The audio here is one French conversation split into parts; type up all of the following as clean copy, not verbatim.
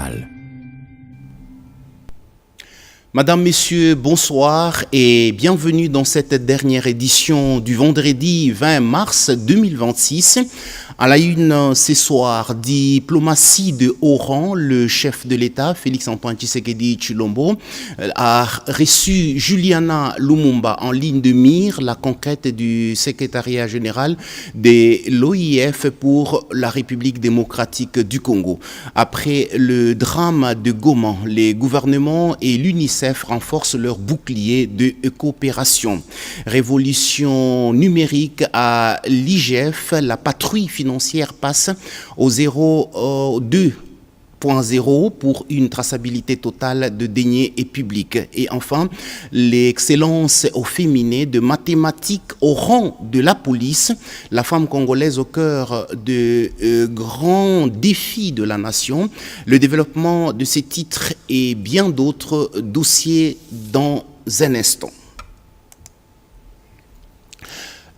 internationale. Madame, Messieurs, bonsoir et bienvenue dans cette dernière édition du vendredi 20 mars 2026. À la une ce soir, diplomatie de haut rang, le chef de l'État, Félix-Antoine Tshisekedi Tshilombo, a reçu Juliana Lumumba en ligne de mire, la conquête du secrétariat général de l'OIF pour la République démocratique du Congo. Après le drame de Goma, les gouvernements et l'UNICEF renforcent leur bouclier de coopération. Révolution numérique à l'IGF, la patrouille financière passe au 2.0 pour une traçabilité totale de deniers et publics. Et enfin, l'excellence au féminin de mathématiques au rang de la police, la femme congolaise au cœur de grands défis de la nation, le développement de ces titres et bien d'autres dossiers dans un instant.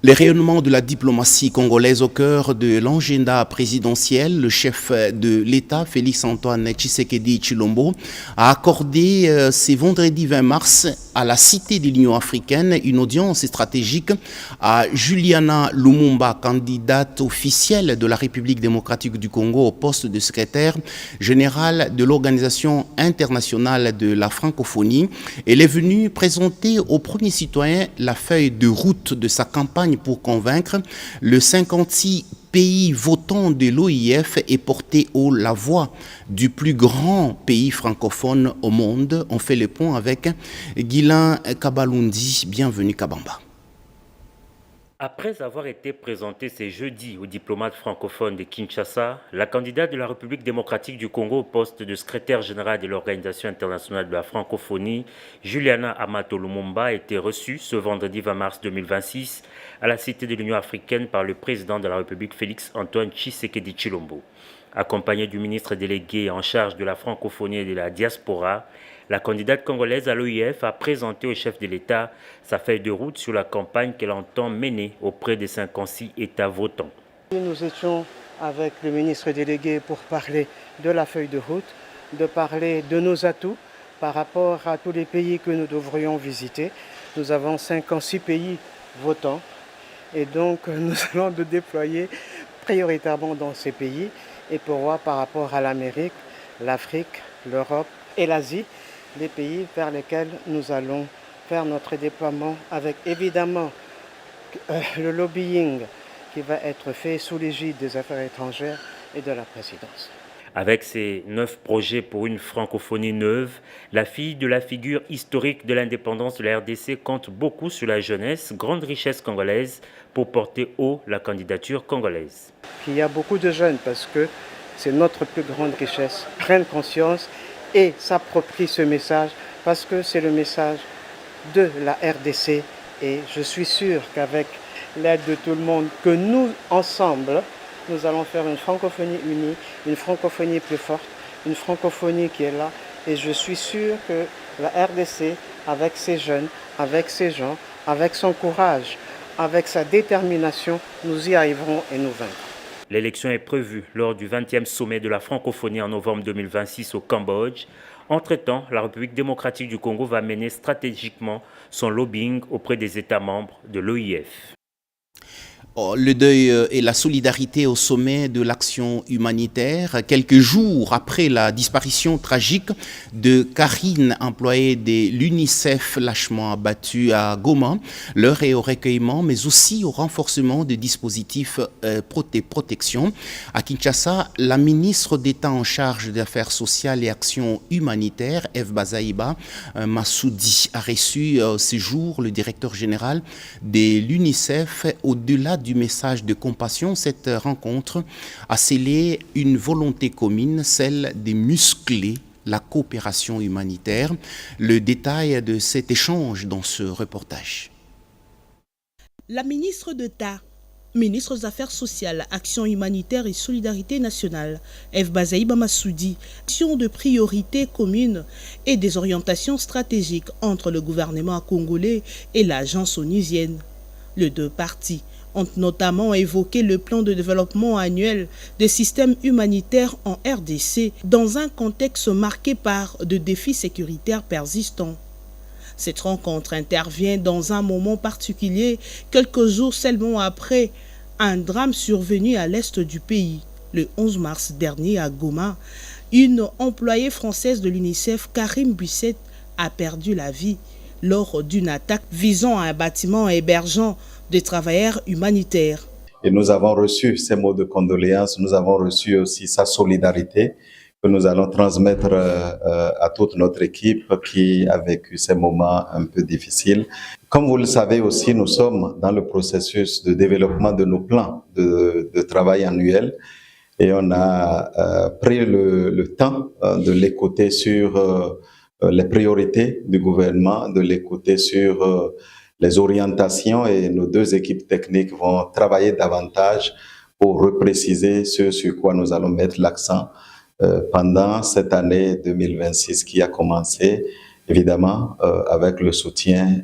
Les rayonnements de la diplomatie congolaise au cœur de l'agenda présidentiel, le chef de l'État, Félix-Antoine Tshisekedi Tshilombo, a accordé ce vendredi 20 mars à la Cité de l'Union africaine une audience stratégique à Juliana Lumumba, candidate officielle de la République démocratique du Congo au poste de secrétaire général de l'Organisation internationale de la francophonie. Elle est venue présenter aux premiers citoyens la feuille de route de sa campagne pour convaincre le 56 pays votants de l'OIF et porter haut la voix du plus grand pays francophone au monde. On fait le point avec Guilain Kabalundi. Bienvenue Kabamba. Après avoir été présentée ce jeudi aux diplomates francophones de Kinshasa, la candidate de la République démocratique du Congo au poste de secrétaire général de l'Organisation internationale de la francophonie, Juliana Amato Lumumba, a été reçue ce vendredi 20 mars 2026 à la Cité de l'Union africaine par le président de la République Félix-Antoine Tshisekedi Tshilombo. Accompagnée du ministre délégué en charge de la francophonie et de la diaspora, la candidate congolaise à l'OIF a présenté au chef de l'État sa feuille de route sur la campagne qu'elle entend mener auprès des 56 États votants. Nous étions avec le ministre délégué pour parler de la feuille de route, de parler de nos atouts par rapport à tous les pays que nous devrions visiter. Nous avons 56 pays votants et donc nous allons nous déployer prioritairement dans ces pays et pour voir par rapport à l'Amérique, l'Afrique, l'Europe et l'Asie, les pays vers lesquels nous allons faire notre déploiement avec évidemment le lobbying qui va être fait sous l'égide des affaires étrangères et de la présidence. Avec ses 9 projets pour une francophonie neuve, la fille de la figure historique de l'indépendance de la RDC compte beaucoup sur la jeunesse, grande richesse congolaise, pour porter haut la candidature congolaise. Il y a beaucoup de jeunes parce que c'est notre plus grande richesse. Prennent conscience et s'approprient ce message parce que c'est le message de la RDC et je suis sûr qu'avec l'aide de tout le monde, que nous, ensemble, nous allons faire une francophonie unie, une francophonie plus forte, une francophonie qui est là et je suis sûr que la RDC, avec ses jeunes, avec ses gens, avec son courage, avec sa détermination, nous y arriverons et nous vaincrons. L'élection est prévue lors du 20e sommet de la francophonie en novembre 2026 au Cambodge. Entre-temps, la République démocratique du Congo va mener stratégiquement son lobbying auprès des États membres de l'OIF. Le deuil et la solidarité au sommet de l'action humanitaire. Quelques jours après la disparition tragique de Karine, employée de l'UNICEF lâchement abattue à Goma, l'heure est au recueillement, mais aussi au renforcement des dispositifs protection. À Kinshasa, la ministre d'État en charge des Affaires sociales et actions humanitaires, Eve Bazaïba Massoudi, a reçu ce jour le directeur général de l'UNICEF. Au-delà du message de compassion, cette rencontre a scellé une volonté commune, celle de muscler la coopération humanitaire. Le détail de cet échange dans ce reportage. La ministre d'État, ministre des Affaires sociales, Action humanitaire et solidarité nationale, Eve Bazaïba Massoudi, action de priorité commune et des orientations stratégiques entre le gouvernement congolais et l'agence onusienne. Les deux parties ont notamment évoqué le plan de développement annuel des systèmes humanitaires en RDC dans un contexte marqué par de défis sécuritaires persistants. Cette rencontre intervient dans un moment particulier, quelques jours seulement après un drame survenu à l'est du pays. Le 11 mars dernier à Goma, une employée française de l'UNICEF, Karim Buissette, a perdu la vie lors d'une attaque visant un bâtiment hébergeant des travailleurs humanitaires. Et nous avons reçu ces mots de condoléances, nous avons reçu aussi sa solidarité que nous allons transmettre à toute notre équipe qui a vécu ces moments un peu difficiles. Comme vous le savez aussi, nous sommes dans le processus de développement de nos plans de travail annuels et on a pris le temps de l'écouter sur les priorités du gouvernement, de l'écouter sur les orientations et nos deux équipes techniques vont travailler davantage pour repréciser ce sur quoi nous allons mettre l'accent pendant cette année 2026 qui a commencé, évidemment, avec le soutien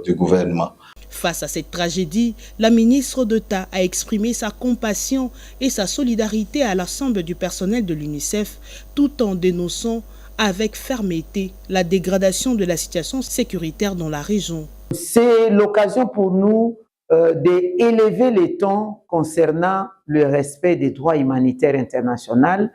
du gouvernement. Face à cette tragédie, la ministre d'État a exprimé sa compassion et sa solidarité à l'ensemble du personnel de l'UNICEF, tout en dénonçant avec fermeté la dégradation de la situation sécuritaire dans la région. C'est l'occasion pour nous d'élever les tons concernant le respect des droits humanitaires internationaux.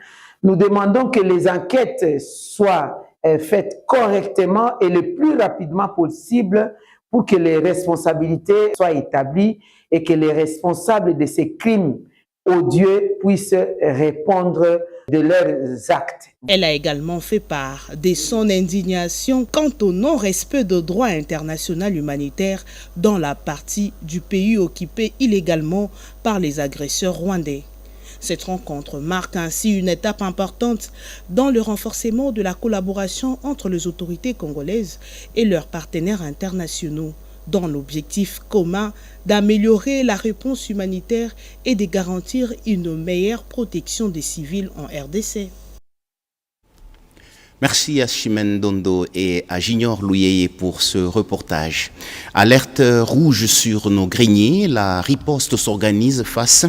Nous demandons que les enquêtes soient faites correctement et le plus rapidement possible pour que les responsabilités soient établies et que les responsables de ces crimes odieux puissent répondre de leurs actes. Elle a également fait part de son indignation quant au non-respect de droit international humanitaire dans la partie du pays occupée illégalement par les agresseurs rwandais. Cette rencontre marque ainsi une étape importante dans le renforcement de la collaboration entre les autorités congolaises et leurs partenaires internationaux, dans l'objectif commun d'améliorer la réponse humanitaire et de garantir une meilleure protection des civils en RDC. Merci à Chimène Dondo et à Junior Louyeye pour ce reportage. Alerte rouge sur nos greniers, la riposte s'organise face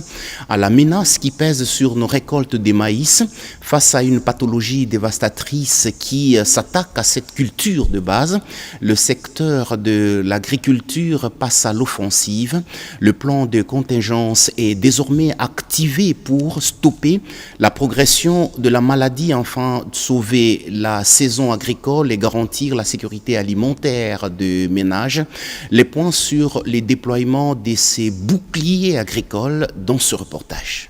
à la menace qui pèse sur nos récoltes de maïs, face à une pathologie dévastatrice qui s'attaque à cette culture de base. Le secteur de l'agriculture passe à l'offensive. Le plan de contingence est désormais activé pour stopper la progression de la maladie, afin de sauver la saison agricole et garantir la sécurité alimentaire des ménages. Les points sur les déploiements de ces boucliers agricoles dans ce reportage.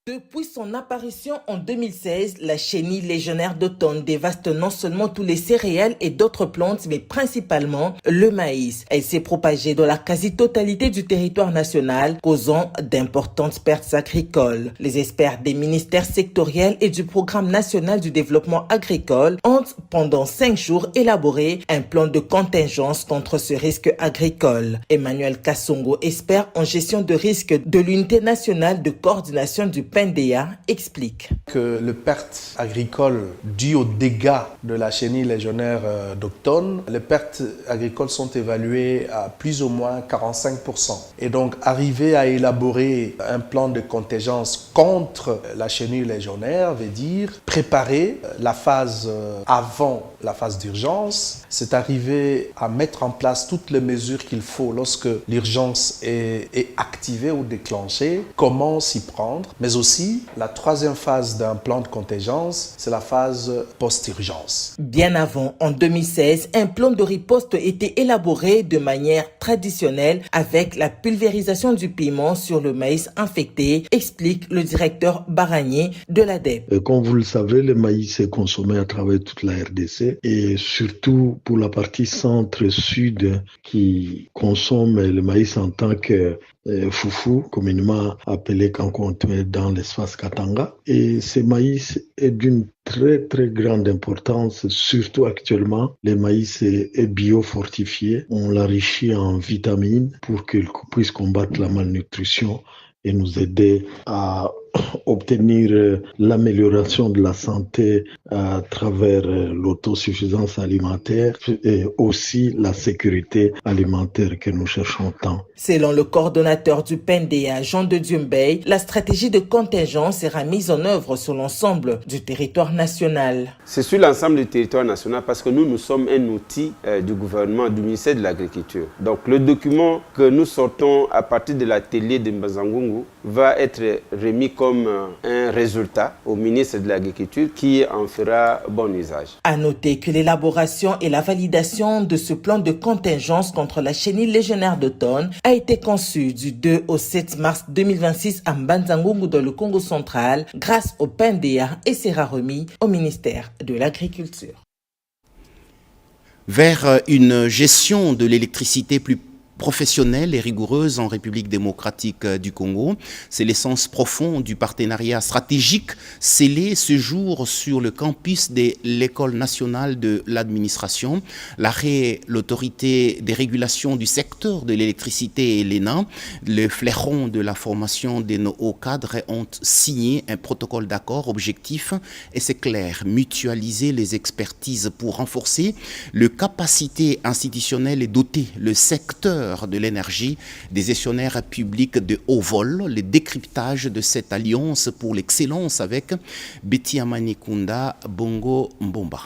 Depuis son apparition en 2016, la chenille légionnaire d'automne dévaste non seulement tous les céréales et d'autres plantes, mais principalement le maïs. Elle s'est propagée dans la quasi-totalité du territoire national, causant d'importantes pertes agricoles. Les experts des ministères sectoriels et du Programme national du développement agricole ont, pendant 5 jours, élaboré un plan de contingence contre ce risque agricole. Emmanuel Kassongo, expert en gestion de risque de l'unité nationale de coordination du PNDA, explique que les pertes agricoles dues aux dégâts de la chenille légionnaire d'automne, les pertes agricoles sont évaluées à plus ou moins 45%. Et donc, arriver à élaborer un plan de contingence contre la chenille légionnaire veut dire préparer la phase avant la phase d'urgence, c'est arriver à mettre en place toutes les mesures qu'il faut lorsque l'urgence est activée ou déclenchée, comment s'y prendre, mais aussi la troisième phase d'un plan de contingence, c'est la phase post-urgence. Bien avant, en 2016, un plan de riposte était élaboré de manière traditionnelle avec la pulvérisation du piment sur le maïs infecté, explique le directeur Baranier de l'ADEP. Comme vous le savez, le maïs est consommé à travers toute la RDC et surtout pour la partie centre-sud qui consomme le maïs en tant que foufou, communément appelé cancontué dans l'espace Katanga. Et ce maïs est d'une très très grande importance, surtout actuellement. Le maïs est biofortifié. On l'enrichit en vitamines pour qu'il puisse combattre la malnutrition et nous aider à obtenir l'amélioration de la santé à travers l'autosuffisance alimentaire et aussi la sécurité alimentaire que nous cherchons tant. Selon le coordonnateur du PNDA, Jean de Dieumbey, la stratégie de contingence sera mise en œuvre sur l'ensemble du territoire national. C'est sur l'ensemble du territoire national parce que nous sommes un outil du gouvernement, du ministère de l'Agriculture. Donc le document que nous sortons à partir de l'atelier de Mbazangungu va être remis comme un résultat au ministre de l'Agriculture qui en fera bon usage. À noter que l'élaboration et la validation de ce plan de contingence contre la chenille légionnaire d'automne a été conçue du 2 au 7 mars 2026 à Mbazangungu dans le Congo central grâce au PNDA et sera remis au ministère de l'Agriculture. Vers une gestion de l'électricité plus professionnelle et rigoureuse en République démocratique du Congo. C'est l'essence profonde du partenariat stratégique scellé ce jour sur le campus de l'École nationale de l'administration. L'arrêt, l'autorité des régulations du secteur de l'électricité et l'ENA, le fleuron de la formation de nos hauts cadres, ont signé un protocole d'accord objectif et c'est clair, mutualiser les expertises pour renforcer les capacités institutionnelles et doter le secteur de l'énergie, des gestionnaires publics de haut vol, le décryptage de cette alliance pour l'excellence avec Betty Amanikunda Bongo Mbomba.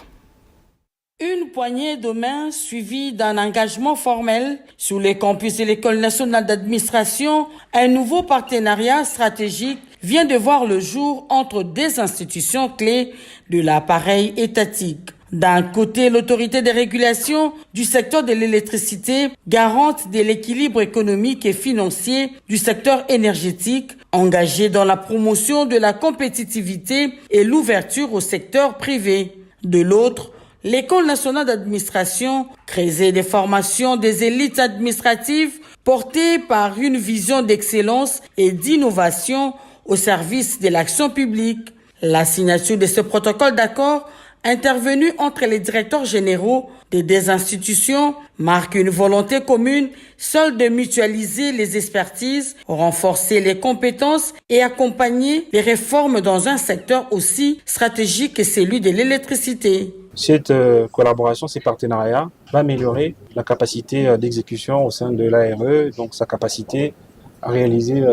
Une poignée de main suivie d'un engagement formel sur les campus de l'École nationale d'administration, un nouveau partenariat stratégique vient de voir le jour entre des institutions clés de l'appareil étatique. D'un côté, l'autorité de régulation du secteur de l'électricité, garante de l'équilibre économique et financier du secteur énergétique, engagée dans la promotion de la compétitivité et l'ouverture au secteur privé. De l'autre, l'École nationale d'administration, creuset des formations des élites administratives, portée par une vision d'excellence et d'innovation au service de l'action publique. La signature de ce protocole d'accord intervenu entre les directeurs généraux des deux institutions marque une volonté commune, seule de mutualiser les expertises, renforcer les compétences et accompagner les réformes dans un secteur aussi stratégique que celui de l'électricité. Cette collaboration, ces partenariats va améliorer la capacité d'exécution au sein de l'ARE, donc sa capacité à réaliser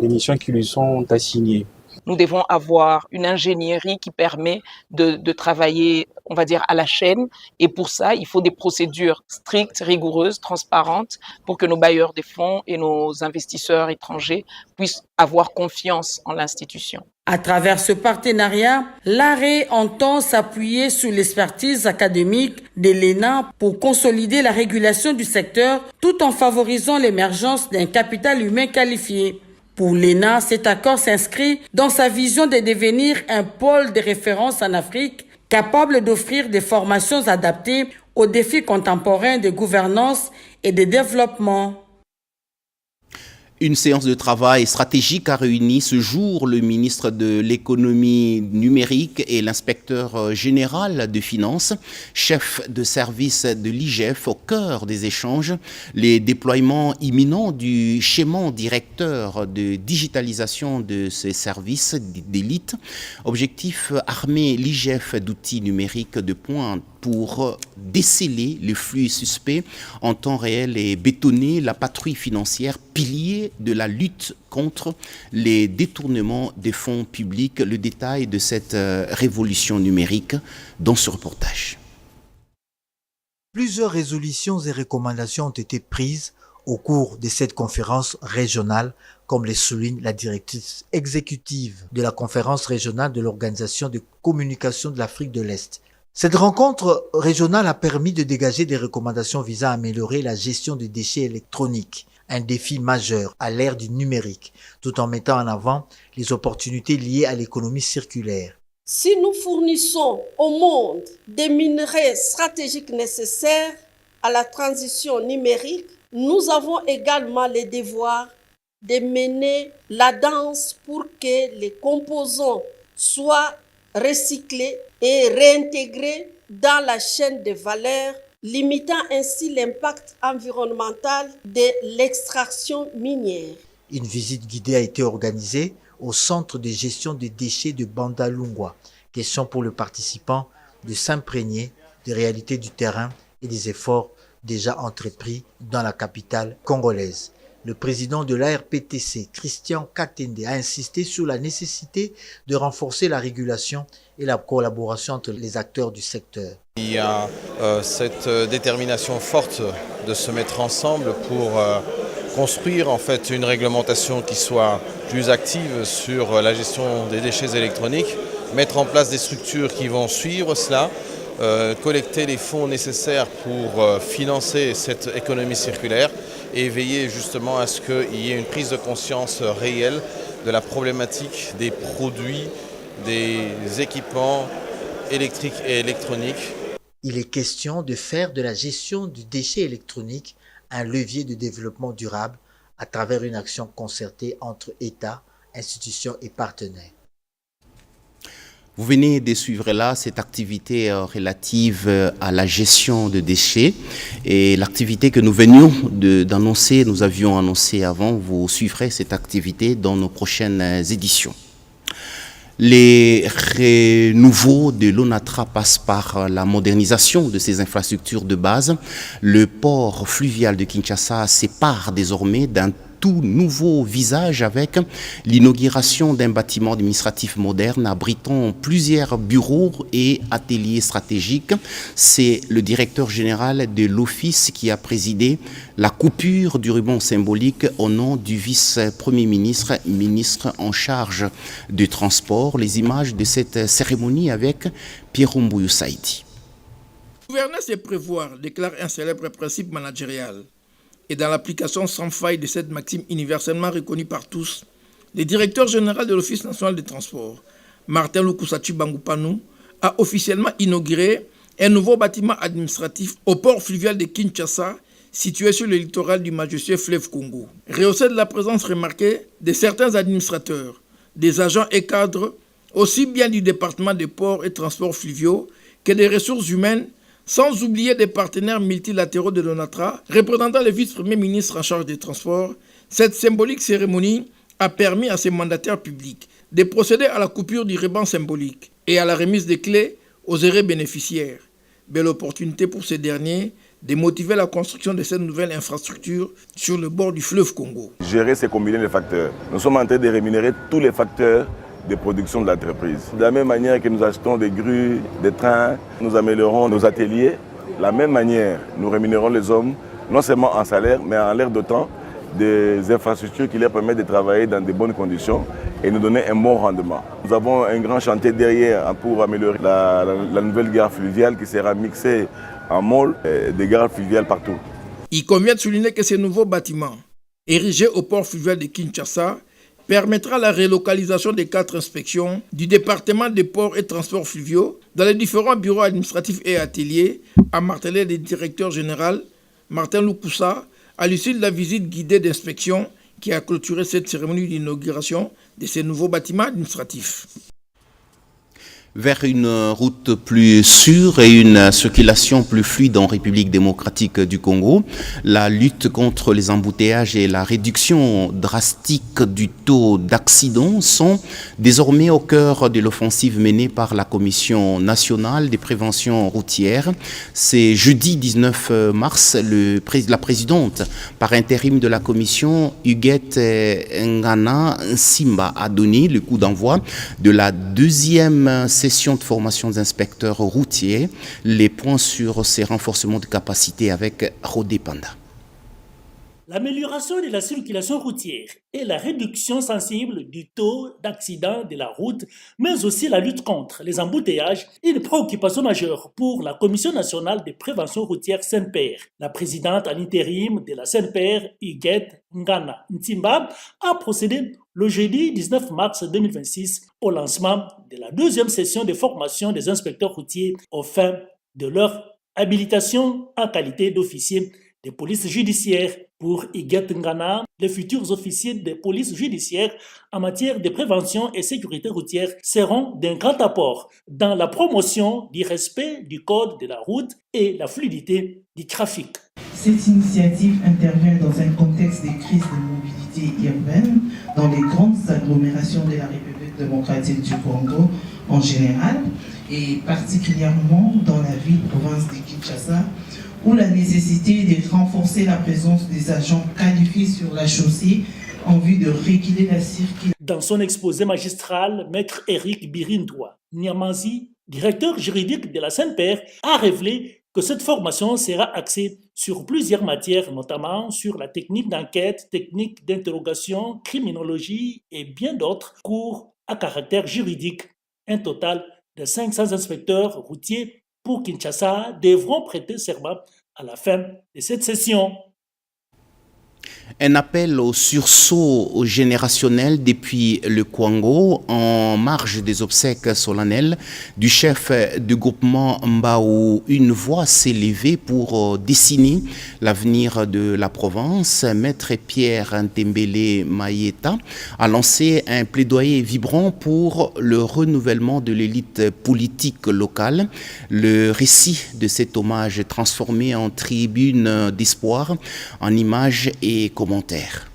les missions qui lui sont assignées. Nous devons avoir une ingénierie qui permet de travailler, on va dire, à la chaîne. Et pour ça, il faut des procédures strictes, rigoureuses, transparentes, pour que nos bailleurs de fonds et nos investisseurs étrangers puissent avoir confiance en l'institution. À travers ce partenariat, l'ARE entend s'appuyer sur l'expertise académique de l'ENA pour consolider la régulation du secteur tout en favorisant l'émergence d'un capital humain qualifié. Pour l'ENA, cet accord s'inscrit dans sa vision de devenir un pôle de référence en Afrique, capable d'offrir des formations adaptées aux défis contemporains de gouvernance et de développement. Une séance de travail stratégique a réuni ce jour le ministre de l'économie numérique et l'inspecteur général de finances, chef de service de l'IGF au cœur des échanges, les déploiements imminents du schéma directeur de digitalisation de ces services d'élite. Objectif, armer l'IGF d'outils numériques de pointe pour déceler les flux suspects en temps réel et bétonner la patrouille financière, pilier de la lutte contre les détournements des fonds publics. Le détail de cette révolution numérique dans ce reportage. Plusieurs résolutions et recommandations ont été prises au cours de cette conférence régionale, comme le souligne la directrice exécutive de la conférence régionale de l'Organisation de communication de l'Afrique de l'Est. Cette rencontre régionale a permis de dégager des recommandations visant à améliorer la gestion des déchets électroniques, un défi majeur à l'ère du numérique, tout en mettant en avant les opportunités liées à l'économie circulaire. Si nous fournissons au monde des minerais stratégiques nécessaires à la transition numérique, nous avons également le devoir de mener la danse pour que les composants soient recyclés et réintégrés dans la chaîne de valeur, limitant ainsi l'impact environnemental de l'extraction minière. Une visite guidée a été organisée au centre de gestion des déchets de Bandalungwa. Question pour le participant de s'imprégner des réalités du terrain et des efforts déjà entrepris dans la capitale congolaise. Le président de l'ARPTC, Christian Katende, a insisté sur la nécessité de renforcer la régulation et la collaboration entre les acteurs du secteur. Il y a cette détermination forte de se mettre ensemble pour construire en fait une réglementation qui soit plus active sur la gestion des déchets électroniques, mettre en place des structures qui vont suivre cela, collecter les fonds nécessaires pour financer cette économie circulaire et veiller justement à ce qu'il y ait une prise de conscience réelle de la problématique des produits, des équipements électriques et électroniques. Il est question de faire de la gestion du déchet électronique un levier de développement durable à travers une action concertée entre États, institutions et partenaires. Vous venez de suivre là cette activité relative à la gestion de déchets et l'activité que nous venions d'annoncer, nous avions annoncé avant, vous suivrez cette activité dans nos prochaines éditions. Les renouveaux de l'ONATRA passent par la modernisation de ses infrastructures de base. Le port fluvial de Kinshasa sépare désormais d'un tout nouveau visage avec l'inauguration d'un bâtiment administratif moderne abritant plusieurs bureaux et ateliers stratégiques. C'est le directeur général de l'Office qui a présidé la coupure du ruban symbolique au nom du vice-premier ministre, ministre en charge du transport. Les images de cette cérémonie avec Pierre Mbouyou Saïdi. Gouverner, c'est prévoir, déclare un célèbre principe managérial. Et dans l'application sans faille de cette maxime universellement reconnue par tous, le directeur général de l'Office national des transports, Martin Lukusatu Bangoupanu, a officiellement inauguré un nouveau bâtiment administratif au port fluvial de Kinshasa, situé sur le littoral du majestueux fleuve Congo. Rehaussé de la présence remarquée de certains administrateurs, des agents et cadres, aussi bien du département des ports et transports fluviaux que des ressources humaines, sans oublier des partenaires multilatéraux de l'ONATRA, représentant le vice-premier ministre en charge des transports. Cette symbolique cérémonie a permis à ces mandataires publics de procéder à la coupure du ruban symbolique et à la remise des clés aux heureux bénéficiaires. Belle opportunité pour ces derniers de motiver la construction de cette nouvelle infrastructure sur le bord du fleuve Congo. Gérer, c'est combiner les facteurs. Nous sommes en train de rémunérer tous les facteurs de production de l'entreprise. De la même manière que nous achetons des grues, des trains, nous améliorons nos ateliers. De la même manière, nous rémunérons les hommes, non seulement en salaire, mais en l'air de temps, des infrastructures qui leur permettent de travailler dans de bonnes conditions et nous donner un bon rendement. Nous avons un grand chantier derrière pour améliorer la nouvelle gare fluviale qui sera mixée en môle des gares fluviales partout. Il convient de souligner que ce nouveau bâtiment, érigé au port fluvial de Kinshasa, permettra la relocalisation des 4 inspections du département des ports et transports fluviaux dans les différents bureaux administratifs et ateliers, a martelé le directeur général Martin Lukusa à l'issue de la visite guidée d'inspection qui a clôturé cette cérémonie d'inauguration de ces nouveaux bâtiments administratifs. Vers une route plus sûre et une circulation plus fluide en République démocratique du Congo, la lutte contre les embouteillages et la réduction drastique du taux d'accidents sont désormais au cœur de l'offensive menée par la Commission nationale de prévention routière. C'est jeudi 19 mars, la présidente par intérim de la commission, Huguette Ngana Nsimba, a donné le coup d'envoi de la deuxième session de formation des inspecteurs routiers, les points sur ces renforcements de capacité avec Rodé Panda. L'amélioration de la circulation routière et la réduction sensible du taux d'accident de la route, mais aussi la lutte contre les embouteillages, est une préoccupation majeure pour la Commission nationale de prévention routière CNPR. La présidente à l'intérim de la CNPR, Huguette Ngana Nsimba, a procédé le jeudi 19 mars 2026 au lancement de la deuxième session de formation des inspecteurs routiers aux fins de leur habilitation en qualité d'officier de police judiciaire. Pour Huguette Ngana, les futurs officiers de police judiciaire en matière de prévention et sécurité routière seront d'un grand apport dans la promotion du respect du code de la route et la fluidité du trafic. Cette initiative intervient dans un contexte de crise de mobilité urbaine dans les grandes agglomérations l'agglomération de la République démocratique du Congo en général, et particulièrement dans la ville-province de Kinshasa, où la nécessité de renforcer la présence des agents qualifiés sur la chaussée en vue de réguler la circulation. Dans son exposé magistral, Maître Eric Birindwa Nyamazi, directeur juridique de la CNPR, a révélé que cette formation sera axée sur plusieurs matières, notamment sur la technique d'enquête, technique d'interrogation, criminologie et bien d'autres cours à caractère juridique. Un total de 500 inspecteurs routiers pour Kinshasa devront prêter serment à la fin de cette session. Un appel au sursaut générationnel depuis le Congo en marge des obsèques solennelles du chef du groupement Mbao. Une voix s'est levée pour dessiner l'avenir de la province. Maître Pierre Ntembele Mayeta a lancé un plaidoyer vibrant pour le renouvellement de l'élite politique locale. Le récit de cet hommage transformé en tribune d'espoir, en images et commentaires.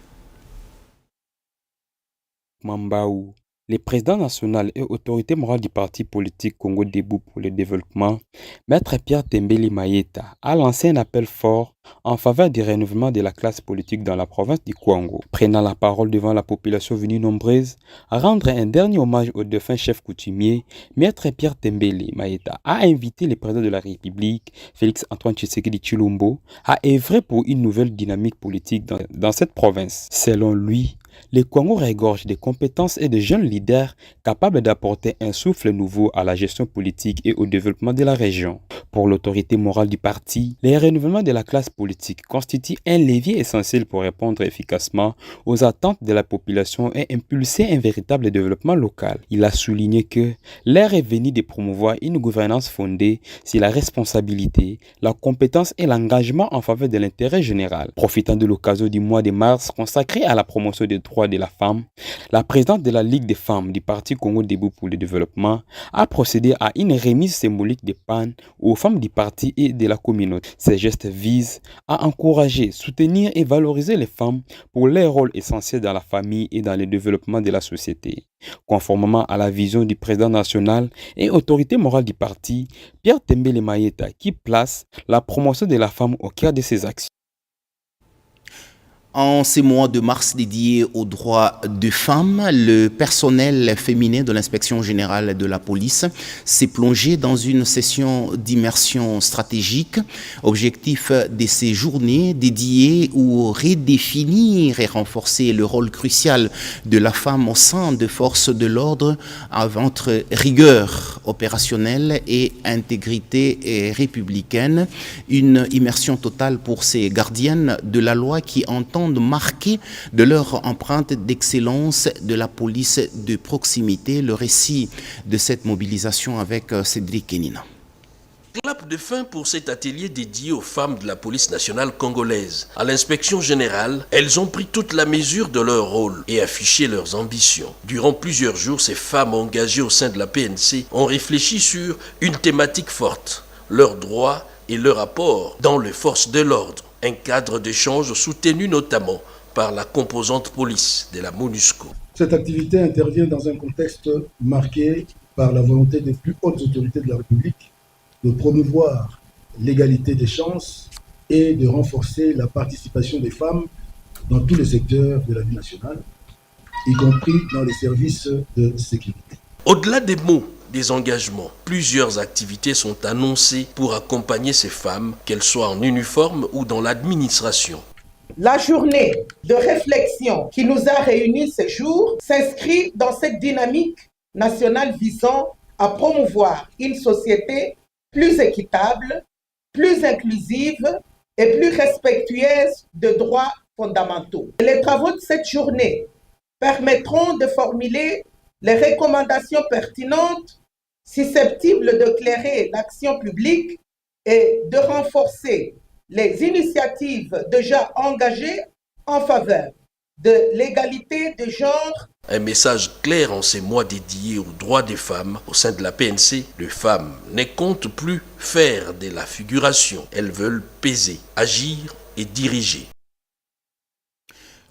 Mambaou, le président national et autorité morale du parti politique Congo Debout pour le développement, Maître Pierre Ntembele Mayeta, a lancé un appel fort en faveur du renouvellement de la classe politique dans la province du Kwango. Prenant la parole devant la population venue nombreuse, à rendre un dernier hommage au défunt chef coutumier, Maître Pierre Ntembele Mayeta a invité le président de la République, Félix Antoine Tshisekedi Tshilombo, à œuvrer pour une nouvelle dynamique politique dans cette province. Selon lui, le Congo regorge des compétences et de jeunes leaders capables d'apporter un souffle nouveau à la gestion politique et au développement de la région. Pour l'autorité morale du parti, le renouvellement de la classe politique constitue un levier essentiel pour répondre efficacement aux attentes de la population et impulser un véritable développement local. Il a souligné que l'heure est venue de promouvoir une gouvernance fondée sur la responsabilité, la compétence et l'engagement en faveur de l'intérêt général. Profitant de l'occasion du mois de mars consacré à la promotion des droits de la femme, la présidente de la Ligue des femmes du Parti Congo Debout pour le développement a procédé à une remise symbolique de pannes aux femmes du parti et de la communauté. Ces gestes visent à encourager, soutenir et valoriser les femmes pour leur rôle essentiel dans la famille et dans le développement de la société. Conformément à la vision du président national et autorité morale du parti, Pierre Ntembele Mayeta, qui place la promotion de la femme au cœur de ses actions. En ces mois de mars dédiés aux droits des femmes, le personnel féminin de l'inspection générale de la police s'est plongé dans une session d'immersion stratégique. Objectif de ces journées dédiées ou redéfinir et renforcer le rôle crucial de la femme au sein des forces de l'ordre entre rigueur opérationnelle et intégrité républicaine. Une immersion totale pour ces gardiennes de la loi qui entendent marquer de leur empreinte d'excellence de la police de proximité. Le récit de cette mobilisation avec Cédric Kenina. Clap de fin pour cet atelier dédié aux femmes de la police nationale congolaise. À l'inspection générale, elles ont pris toute la mesure de leur rôle et affiché leurs ambitions. Durant plusieurs jours, ces femmes engagées au sein de la PNC ont réfléchi sur une thématique forte, leurs droits et leur apport dans les forces de l'ordre. Un cadre d'échange soutenu notamment par la composante police de la MONUSCO. Cette activité intervient dans un contexte marqué par la volonté des plus hautes autorités de la République de promouvoir l'égalité des chances et de renforcer la participation des femmes dans tous les secteurs de la vie nationale, y compris dans les services de sécurité. Au-delà des mots, des engagements, plusieurs activités sont annoncées pour accompagner ces femmes, qu'elles soient en uniforme ou dans l'administration. La journée de réflexion qui nous a réunis ce jour s'inscrit dans cette dynamique nationale visant à promouvoir une société plus équitable, plus inclusive et plus respectueuse des droits fondamentaux. Les travaux de cette journée permettront de formuler les recommandations pertinentes susceptibles d'éclairer l'action publique et de renforcer les initiatives déjà engagées en faveur de l'égalité de genre. Un message clair en ces mois dédiés aux droits des femmes au sein de la PNC. Les femmes ne comptent plus faire de la figuration. Elles veulent peser, agir et diriger.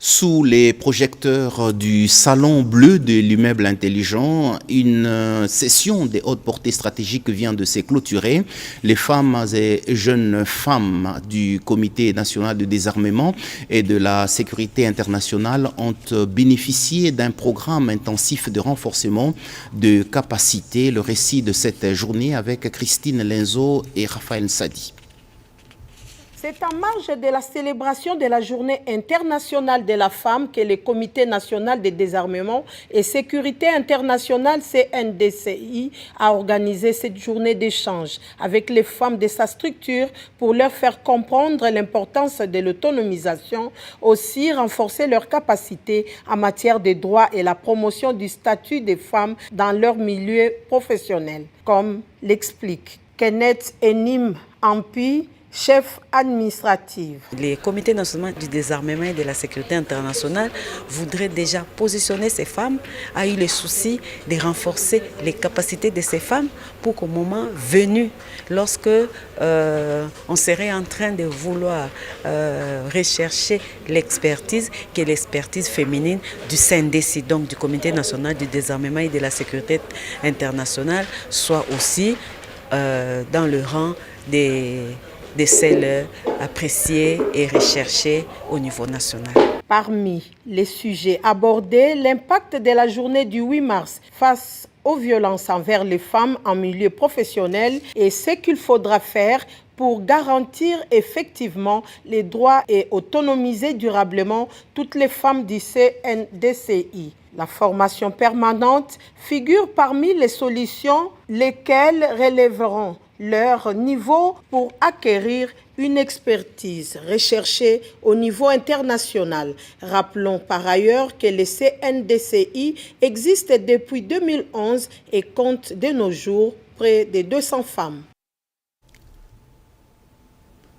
Sous les projecteurs du Salon Bleu de l'immeuble intelligent, une session des hautes portées stratégiques vient de se clôturer. Les femmes et jeunes femmes du Comité national de désarmement et de la sécurité internationale ont bénéficié d'un programme intensif de renforcement de capacités. Le récit de cette journée avec Christine Lenzo et Raphaël Sadi. C'est en marge de la célébration de la Journée internationale de la femme que le Comité national de désarmement et sécurité internationale CNDCI a organisé cette journée d'échange avec les femmes de sa structure pour leur faire comprendre l'importance de l'autonomisation, aussi renforcer leurs capacités en matière de droits et la promotion du statut des femmes dans leur milieu professionnel, comme l'explique Kenneth Enim Ampi, chef administrative. Le Comité national du désarmement et de la sécurité internationale voudrait déjà positionner ces femmes, a eu le souci de renforcer les capacités de ces femmes pour qu'au moment venu, lorsque on serait en train de vouloir rechercher l'expertise, que l'expertise féminine du CNDC, donc du Comité national du désarmement et de la sécurité internationale, soit aussi dans le rang de celles appréciées et recherchées au niveau national. Parmi les sujets abordés, l'impact de la journée du 8 mars face aux violences envers les femmes en milieu professionnel et ce qu'il faudra faire pour garantir effectivement les droits et autonomiser durablement toutes les femmes du CNDCI. La formation permanente figure parmi les solutions lesquelles relèveront leur niveau pour acquérir une expertise recherchée au niveau international. Rappelons par ailleurs que le CNDCI existe depuis 2011 et compte de nos jours près de 200 femmes.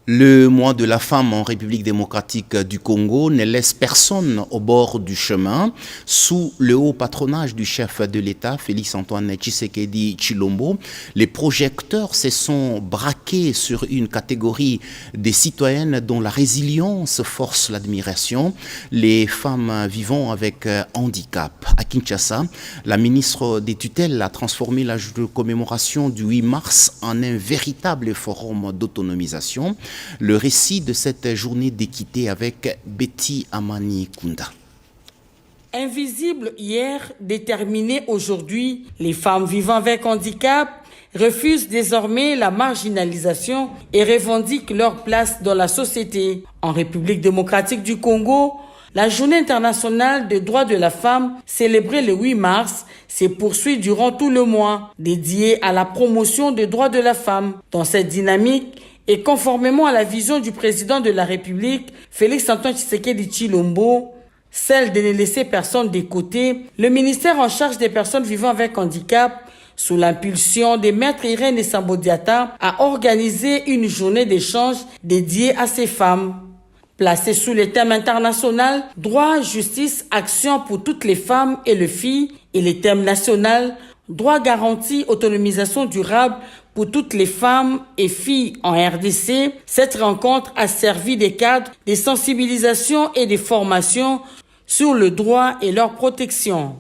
Le mois de la femme en République démocratique du Congo ne laisse personne au bord du chemin. Sous le haut patronage du chef de l'État, Félix-Antoine Tshisekedi Tshilombo, les projecteurs se sont braqués sur une catégorie des citoyennes dont la résilience force l'admiration, les femmes vivant avec handicap. À Kinshasa, la ministre des Tutelles a transformé la commémoration du 8 mars en un véritable forum d'autonomisation. Le récit de cette journée d'équité avec Betty Amani Kunda. Invisible hier, déterminé aujourd'hui, les femmes vivant avec handicap refusent désormais la marginalisation et revendiquent leur place dans la société. En République démocratique du Congo, la Journée internationale des droits de la femme, célébrée le 8 mars, se poursuit durant tout le mois, dédiée à la promotion des droits de la femme. Dans cette dynamique, et conformément à la vision du président de la République, Félix-Antoine Tshisekedi Tshilombo, celle de ne laisser personne de côté, le ministère en charge des personnes vivant avec handicap, sous l'impulsion des maîtres Irène et Sambodiata, a organisé une journée d'échange dédiée à ces femmes. Placée sous le thème international « Droit, justice, action pour toutes les femmes et les filles » et le thème national « Droit garanti, autonomisation durable » pour toutes les femmes et filles en RDC, cette rencontre a servi de cadre de sensibilisation et de formation sur le droit et leur protection.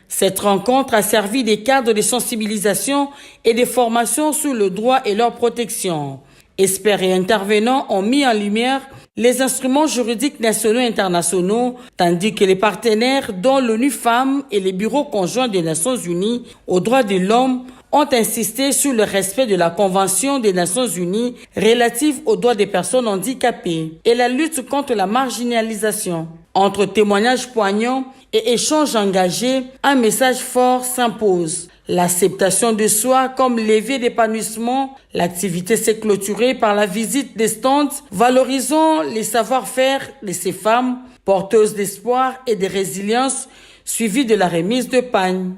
Cette rencontre a servi de cadre de sensibilisation et de formation sur le droit et leur protection. Experts et intervenants ont mis en lumière les instruments juridiques nationaux et internationaux, tandis que les partenaires, dont l'ONU Femmes et les bureaux conjoints des Nations Unies aux droits de l'homme, ont insisté sur le respect de la Convention des Nations Unies relative aux droits des personnes handicapées et la lutte contre la marginalisation. Entre témoignages poignants et échanges engagés, un message fort s'impose. L'acceptation de soi comme levier d'épanouissement, l'activité s'est clôturée par la visite des stands valorisant les savoir-faire de ces femmes, porteuses d'espoir et de résilience, suivies de la remise de pagnes.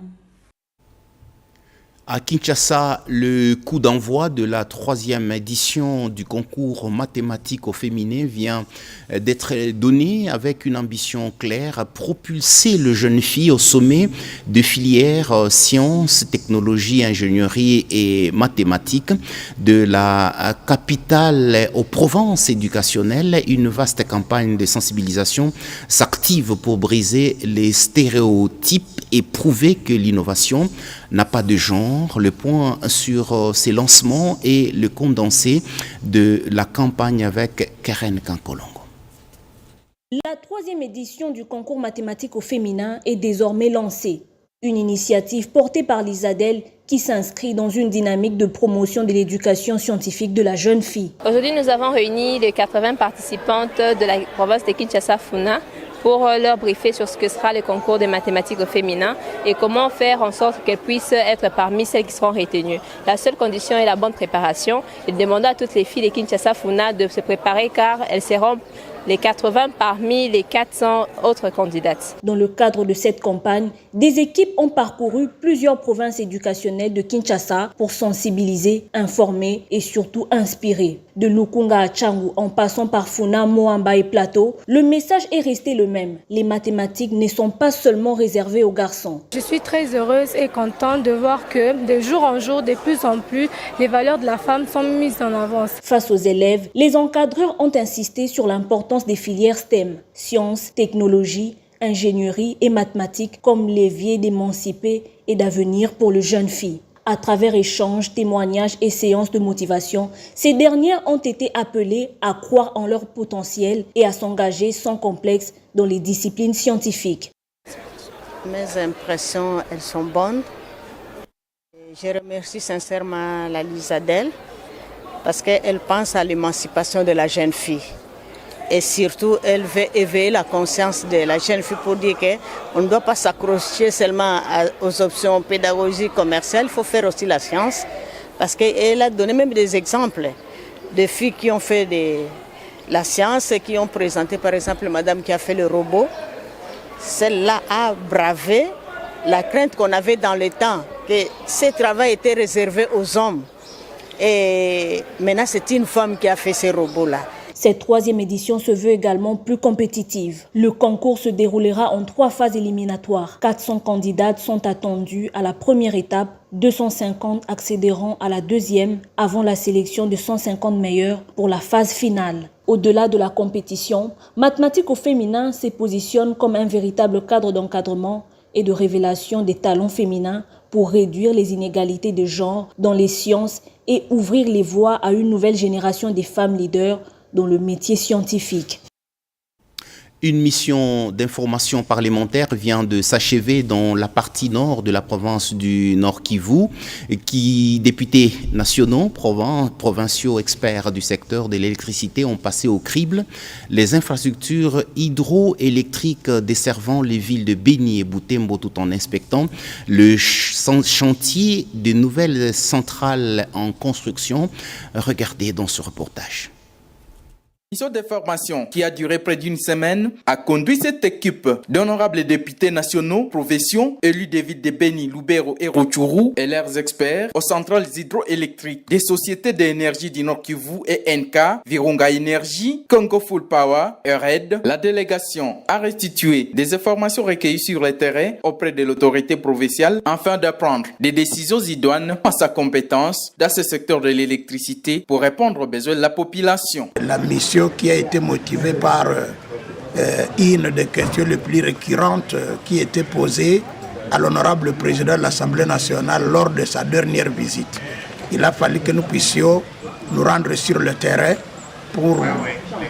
À Kinshasa, le coup d'envoi de la 3e édition du concours mathématique au féminin vient d'être donné avec une ambition claire, propulser le jeune fille au sommet de filières sciences, technologies, ingénierie et mathématiques de la capitale aux provinces éducationnelles. Une vaste campagne de sensibilisation s'active pour briser les stéréotypes et prouver que l'innovation n'a pas de genre. Le point sur ces lancements et le condensé de la campagne avec Karen Kankolongo. La 3e édition du concours mathématique au féminin est désormais lancée. Une initiative portée par l'ISADEL qui s'inscrit dans une dynamique de promotion de l'éducation scientifique de la jeune fille. Aujourd'hui, nous avons réuni les 80 participantes de la province de Kinshasa-Funa pour leur briefer sur ce que sera le concours de mathématiques au féminin et comment faire en sorte qu'elles puissent être parmi celles qui seront retenues. La seule condition est la bonne préparation. Et demandons à toutes les filles de Kinshasa-Funa de se préparer car elles seront les 80 parmi les 400 autres candidates. Dans le cadre de cette campagne, des équipes ont parcouru plusieurs provinces éducationnelles de Kinshasa pour sensibiliser, informer et surtout inspirer. De Lukunga à Tchangu en passant par Funa, Moamba et Plateau, le message est resté le même. Les mathématiques ne sont pas seulement réservées aux garçons. Je suis très heureuse et contente de voir que de jour en jour, de plus en plus, les valeurs de la femme sont mises en avant. Face aux élèves, les encadreurs ont insisté sur l'importance des filières STEM, sciences, technologies, ingénierie et mathématiques comme levier d'émanciper et d'avenir pour les jeunes filles. À travers échanges, témoignages et séances de motivation, ces dernières ont été appelées à croire en leur potentiel et à s'engager sans complexe dans les disciplines scientifiques. Mes impressions, elles sont bonnes. Je remercie sincèrement la LISADEL parce qu'elle pense à l'émancipation de la jeune fille. Et surtout, elle veut éveiller la conscience de la jeune fille pour dire qu'on ne doit pas s'accrocher seulement aux options pédagogiques, commerciales. Il faut faire aussi la science. Parce qu'elle a donné même des exemples de filles qui ont fait la science et qui ont présenté, par exemple, madame qui a fait le robot. Celle-là a bravé la crainte qu'on avait dans le temps, que ce travail était réservé aux hommes. Et maintenant, c'est une femme qui a fait ces robots-là. Cette 3e édition se veut également plus compétitive. Le concours se déroulera en 3 phases éliminatoires. 400 candidates sont attendues à la première étape, 250 accéderont à la 2e avant la sélection de 150 meilleurs pour la phase finale. Au-delà de la compétition, Mathématiques au féminin se positionne comme un véritable cadre d'encadrement et de révélation des talents féminins pour réduire les inégalités de genre dans les sciences et ouvrir les voies à une nouvelle génération de femmes leaders dans le métier scientifique. Une mission d'information parlementaire vient de s'achever dans la partie nord de la province du Nord Kivu, qui députés nationaux, provinciaux experts du secteur de l'électricité ont passé au crible les infrastructures hydroélectriques desservant les villes de Beni et Butembo tout en inspectant le chantier de nouvelles centrales en construction. Regardez dans ce reportage. La mission d'information qui a duré près d'une semaine a conduit cette équipe d'honorables députés nationaux, professions, élus des villes de Beni, Lubero et Rutshuru et leurs experts aux centrales hydroélectriques des sociétés d'énergie du Nord Kivu et NK, Virunga Energy, Congo Full Power et RED. La délégation a restitué des informations recueillies sur le terrain auprès de l'autorité provinciale afin de prendre des décisions idoines à sa compétence dans ce secteur de l'électricité pour répondre aux besoins de la population. La mission qui a été motivée par une des questions les plus récurrentes qui était posée à l'honorable président de l'Assemblée nationale lors de sa dernière visite. Il a fallu que nous puissions nous rendre sur le terrain pour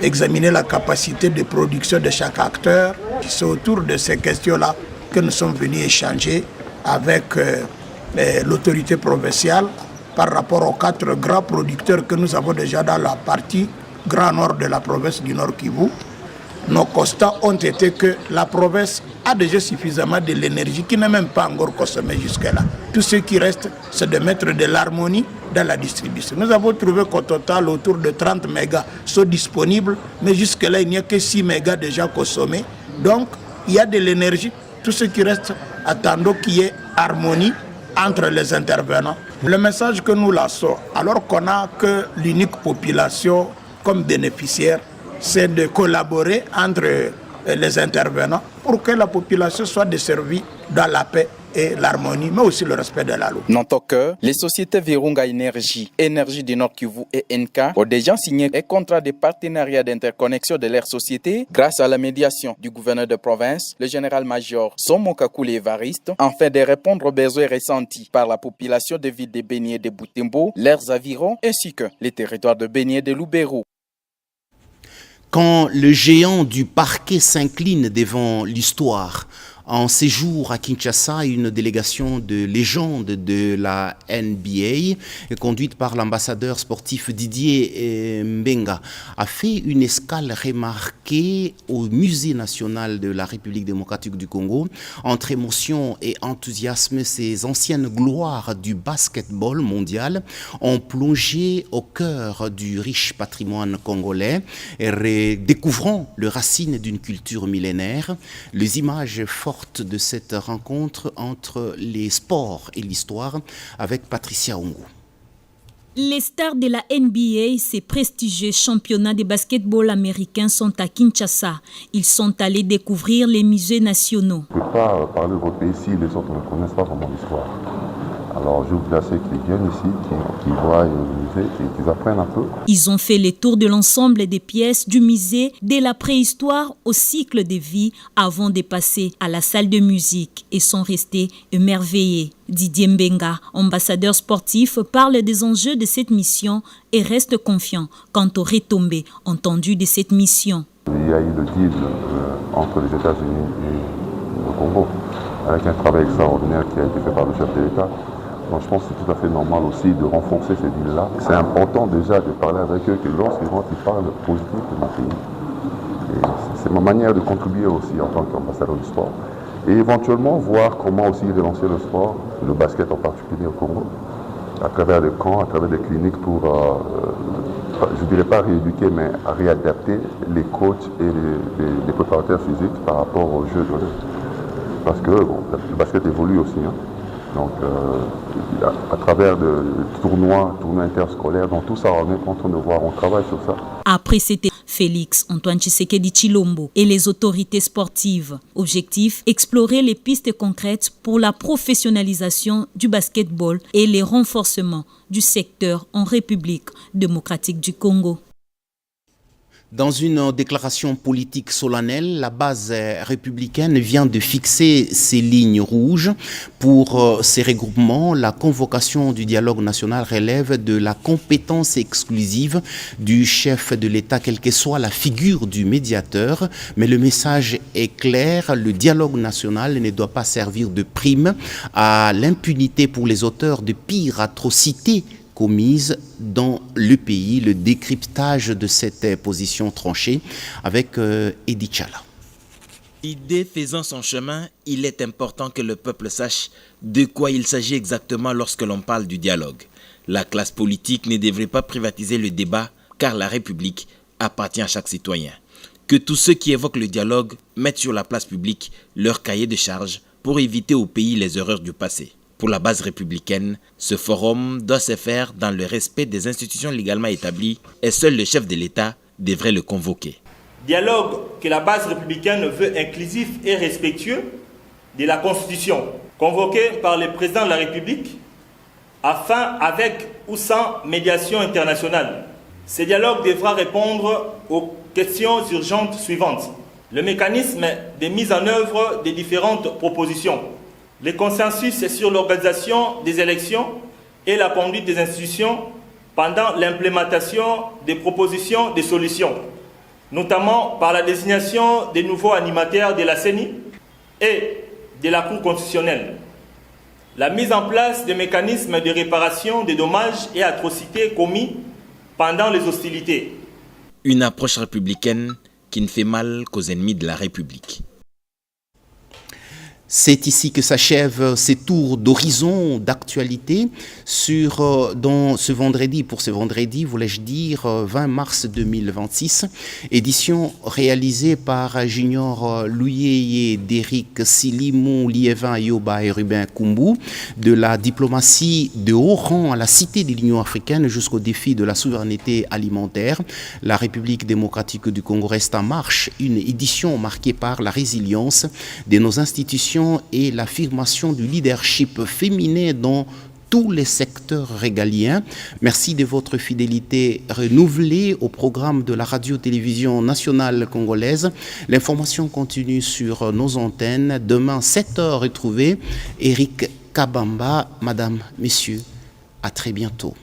examiner la capacité de production de chaque acteur. C'est autour de ces questions-là que nous sommes venus échanger avec l'autorité provinciale par rapport aux 4 grands producteurs que nous avons déjà dans la partie grand nord de la province du Nord Kivu. Nos constats ont été que la province a déjà suffisamment de l'énergie qui n'est même pas encore consommée jusque-là. Tout ce qui reste, c'est de mettre de l'harmonie dans la distribution. Nous avons trouvé qu'au total, autour de 30 mégas sont disponibles, mais jusque-là, il n'y a que 6 mégas déjà consommés. Donc, il y a de l'énergie. Tout ce qui reste, attendons qu'il y ait harmonie entre les intervenants. Le message que nous lançons, alors qu'on n'a que l'unique population comme bénéficiaire, c'est de collaborer entre les intervenants pour que la population soit desservie dans la paix et l'harmonie, mais aussi le respect de la loi. Notons que les sociétés Virunga Énergie, Énergie du Nord Kivu et NK ont déjà signé un contrat de partenariat d'interconnexion de leurs sociétés grâce à la médiation du gouverneur de province, le général-major Somo Kakule Évariste, afin de répondre aux besoins ressentis par la population des villes de Beni et de Butembo, leurs environs, ainsi que les territoires de Beni et de Lubero. Quand le géant du parquet s'incline devant l'histoire, en séjour à Kinshasa, une délégation de légende de la NBA, conduite par l'ambassadeur sportif Didier Mbenga, a fait une escale remarquée au Musée national de la République démocratique du Congo. Entre émotion et enthousiasme, ces anciennes gloires du basketball mondial ont plongé au cœur du riche patrimoine congolais, découvrant les racines d'une culture millénaire. Les images fortes de cette rencontre entre les sports et l'histoire avec Patricia Ongo. Les stars de la NBA, ces prestigieux championnats de basketball américains, sont à Kinshasa. Ils sont allés découvrir les musées nationaux. Je ne peux pas parler de votre pays si les autres ne connaissent pas vraiment l'histoire. Alors je voudrais ceux qui viennent ici, qui voient le musée, qui apprennent un peu. Ils ont fait le tour de l'ensemble des pièces du musée, de la préhistoire au cycle de vie, avant de passer à la salle de musique, et sont restés émerveillés. Didier Mbenga, ambassadeur sportif, parle des enjeux de cette mission et reste confiant quant aux retombées entendues de cette mission. Il y a eu le deal entre les États-Unis et le Congo, avec un travail extraordinaire qui a été fait par le chef de l'État. Donc je pense que c'est tout à fait normal aussi de renforcer ces deals-là. C'est important déjà de parler avec eux, que lorsqu'ils rentrent, ils parlent positif de mon pays. Et c'est ma manière de contribuer aussi en tant qu'ambassadeur du sport. Et éventuellement voir comment aussi relancer le sport, le basket en particulier au Congo, à travers des camps, à travers des cliniques pour, je ne dirais pas rééduquer, mais à réadapter les coachs et les préparateurs physiques par rapport aux jeux. Parce que le basket évolue aussi. Donc, à travers de tournois interscolaires, donc tout ça, on est en train de voir, on travaille sur ça. Après, c'était Félix Antoine Tshisekedi Tshilombo et les autorités sportives. Objectif, explorer les pistes concrètes pour la professionnalisation du basketball et les renforcements du secteur en République démocratique du Congo. Dans une déclaration politique solennelle, la base républicaine vient de fixer ses lignes rouges. Pour ces regroupements, la convocation du dialogue national relève de la compétence exclusive du chef de l'État, quelle que soit la figure du médiateur. Mais le message est clair, le dialogue national ne doit pas servir de prime à l'impunité pour les auteurs de pires atrocités commises dans le pays. Le décryptage de cette position tranchée avec Edi Chala. L'idée faisant son chemin, il est important que le peuple sache de quoi il s'agit exactement lorsque l'on parle du dialogue. La classe politique ne devrait pas privatiser le débat car la République appartient à chaque citoyen. Que tous ceux qui évoquent le dialogue mettent sur la place publique leur cahier de charges pour éviter au pays les erreurs du passé. Pour la base républicaine, ce forum doit se faire dans le respect des institutions légalement établies et seul le chef de l'État devrait le convoquer. Dialogue que la base républicaine veut inclusif et respectueux de la Constitution, convoqué par le président de la République, afin, avec ou sans médiation internationale. Ce dialogue devra répondre aux questions urgentes suivantes. Le mécanisme de mise en œuvre des différentes propositions. Le consensus sur l'organisation des élections et la conduite des institutions pendant l'implémentation des propositions de solutions, notamment par la désignation des nouveaux animateurs de la CENI et de la Cour constitutionnelle. La mise en place de mécanismes de réparation des dommages et atrocités commis pendant les hostilités. Une approche républicaine qui ne fait mal qu'aux ennemis de la République. C'est ici que s'achève ces tours d'horizon d'actualité dans ce vendredi, pour ce vendredi, voulais-je dire, 20 mars 2026, édition réalisée par Junior Louyeye, Derrick Silimou, Liévin Yoba et Ruben Kumbu, de la diplomatie de haut rang à la cité de l'Union africaine jusqu'au défi de la souveraineté alimentaire. La République démocratique du Congo reste en marche, une édition marquée par la résilience de nos institutions et l'affirmation du leadership féminin dans tous les secteurs régaliens. Merci de votre fidélité renouvelée au programme de la radio-télévision nationale congolaise. L'information continue sur nos antennes. Demain, 7h, retrouvez Eric Kabamba. Madame, messieurs, à très bientôt.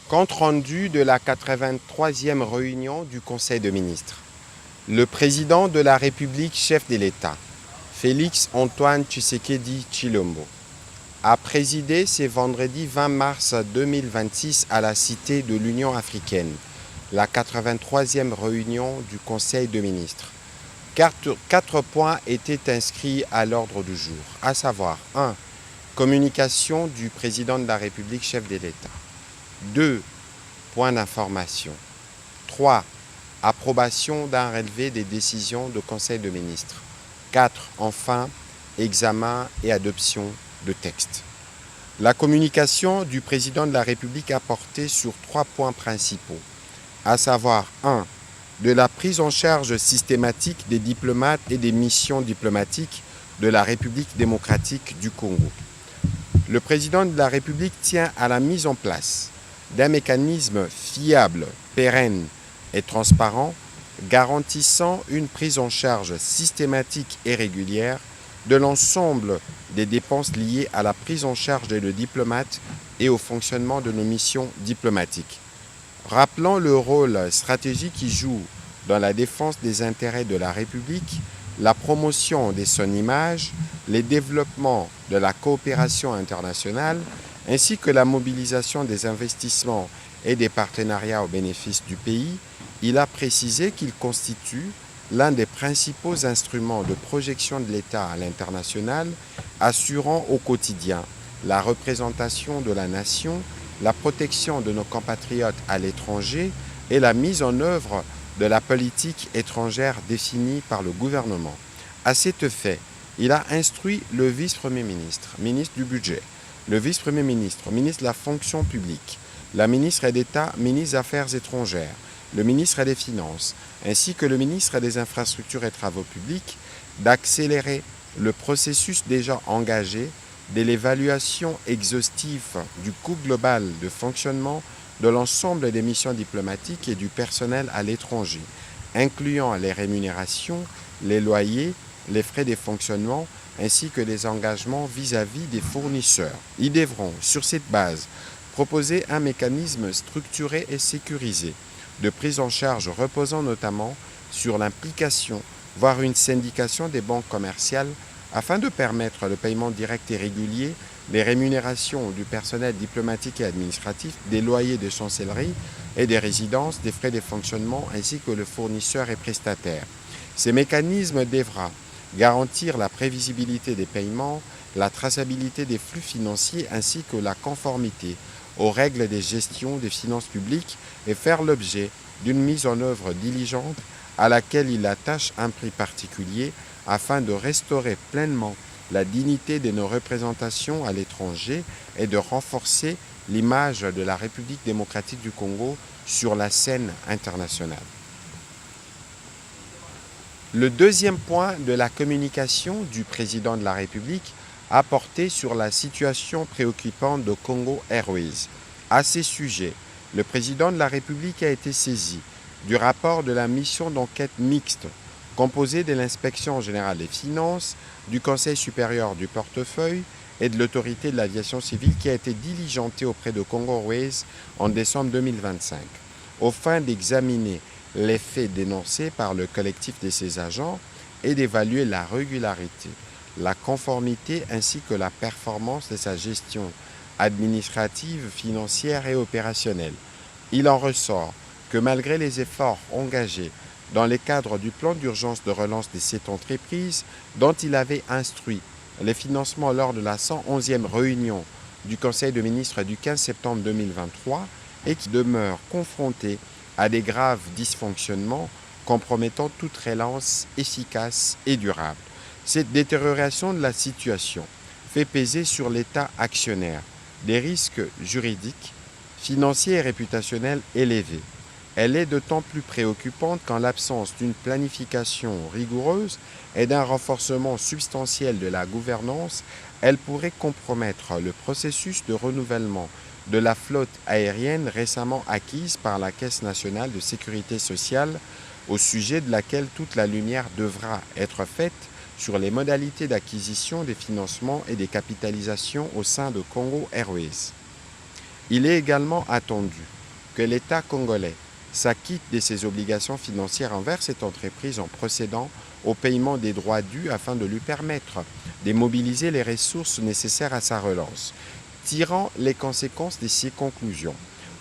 Compte rendu de la 83e réunion du Conseil de ministres. Le président de la République, chef de l'État, Félix Antoine Tshisekedi Tshilombo, a présidé ce vendredi 20 mars 2026 à la Cité de l'Union africaine, la 83e réunion du Conseil de ministres. 4 points étaient inscrits à l'ordre du jour, à savoir 1. Communication du président de la République, chef de l'État. 2. Point d'information. 3. Approbation d'un relevé des décisions du Conseil de ministres. 4. Enfin, examen et adoption de textes. La communication du président de la République a porté sur 3 points principaux, à savoir 1. De la prise en charge systématique des diplomates et des missions diplomatiques de la République démocratique du Congo. Le président de la République tient à la mise en place d'un mécanisme fiable, pérenne et transparent, garantissant une prise en charge systématique et régulière de l'ensemble des dépenses liées à la prise en charge des diplomates et au fonctionnement de nos missions diplomatiques. Rappelant le rôle stratégique qu'il joue dans la défense des intérêts de la République, la promotion de son image, les développements de la coopération internationale, ainsi que la mobilisation des investissements et des partenariats au bénéfice du pays, il a précisé qu'il constitue l'un des principaux instruments de projection de l'État à l'international, assurant au quotidien la représentation de la nation, la protection de nos compatriotes à l'étranger et la mise en œuvre de la politique étrangère définie par le gouvernement. À cet effet, il a instruit le vice-premier ministre, ministre du Budget, le vice-premier ministre, ministre de la fonction publique, la ministre d'État, ministre des Affaires étrangères, le ministre des Finances, ainsi que le ministre des Infrastructures et Travaux publics, d'accélérer le processus déjà engagé de l'évaluation exhaustive du coût global de fonctionnement de l'ensemble des missions diplomatiques et du personnel à l'étranger, incluant les rémunérations, les loyers, les frais de fonctionnement, ainsi que les engagements vis-à-vis des fournisseurs. Ils devront, sur cette base, proposer un mécanisme structuré et sécurisé de prise en charge reposant notamment sur l'implication, voire une syndication des banques commerciales afin de permettre le paiement direct et régulier des rémunérations du personnel diplomatique et administratif, des loyers de chancellerie et des résidences, des frais de fonctionnement ainsi que le fournisseur et prestataire. Ces mécanismes devront garantir la prévisibilité des paiements, la traçabilité des flux financiers ainsi que la conformité aux règles de gestion des finances publiques et faire l'objet d'une mise en œuvre diligente à laquelle il attache un prix particulier afin de restaurer pleinement la dignité de nos représentations à l'étranger et de renforcer l'image de la République démocratique du Congo sur la scène internationale. Le deuxième point de la communication du président de la République a porté sur la situation préoccupante de Congo Airways. À ces sujets, le président de la République a été saisi du rapport de la mission d'enquête mixte composée de l'Inspection générale des finances, du Conseil supérieur du portefeuille et de l'autorité de l'aviation civile qui a été diligentée auprès de Congo Airways en décembre 2025, aux fins d'examiner les faits dénoncés par le collectif de ses agents et d'évaluer la régularité, la conformité ainsi que la performance de sa gestion administrative, financière et opérationnelle. Il en ressort que malgré les efforts engagés dans le cadre du plan d'urgence de relance de cette entreprise dont il avait instruit les financements lors de la 111e réunion du Conseil de ministres du 15 septembre 2023 et qui demeure confronté à des graves dysfonctionnements compromettant toute relance efficace et durable. Cette détérioration de la situation fait peser sur l'État actionnaire des risques juridiques, financiers et réputationnels élevés. Elle est d'autant plus préoccupante qu'en l'absence d'une planification rigoureuse et d'un renforcement substantiel de la gouvernance, elle pourrait compromettre le processus de renouvellement de la flotte aérienne récemment acquise par la Caisse nationale de sécurité sociale, au sujet de laquelle toute la lumière devra être faite sur les modalités d'acquisition des financements et des capitalisations au sein de Congo Airways. Il est également attendu que l'État congolais s'acquitte de ses obligations financières envers cette entreprise en procédant au paiement des droits dus afin de lui permettre de mobiliser les ressources nécessaires à sa relance. Tirant les conséquences de ces conclusions,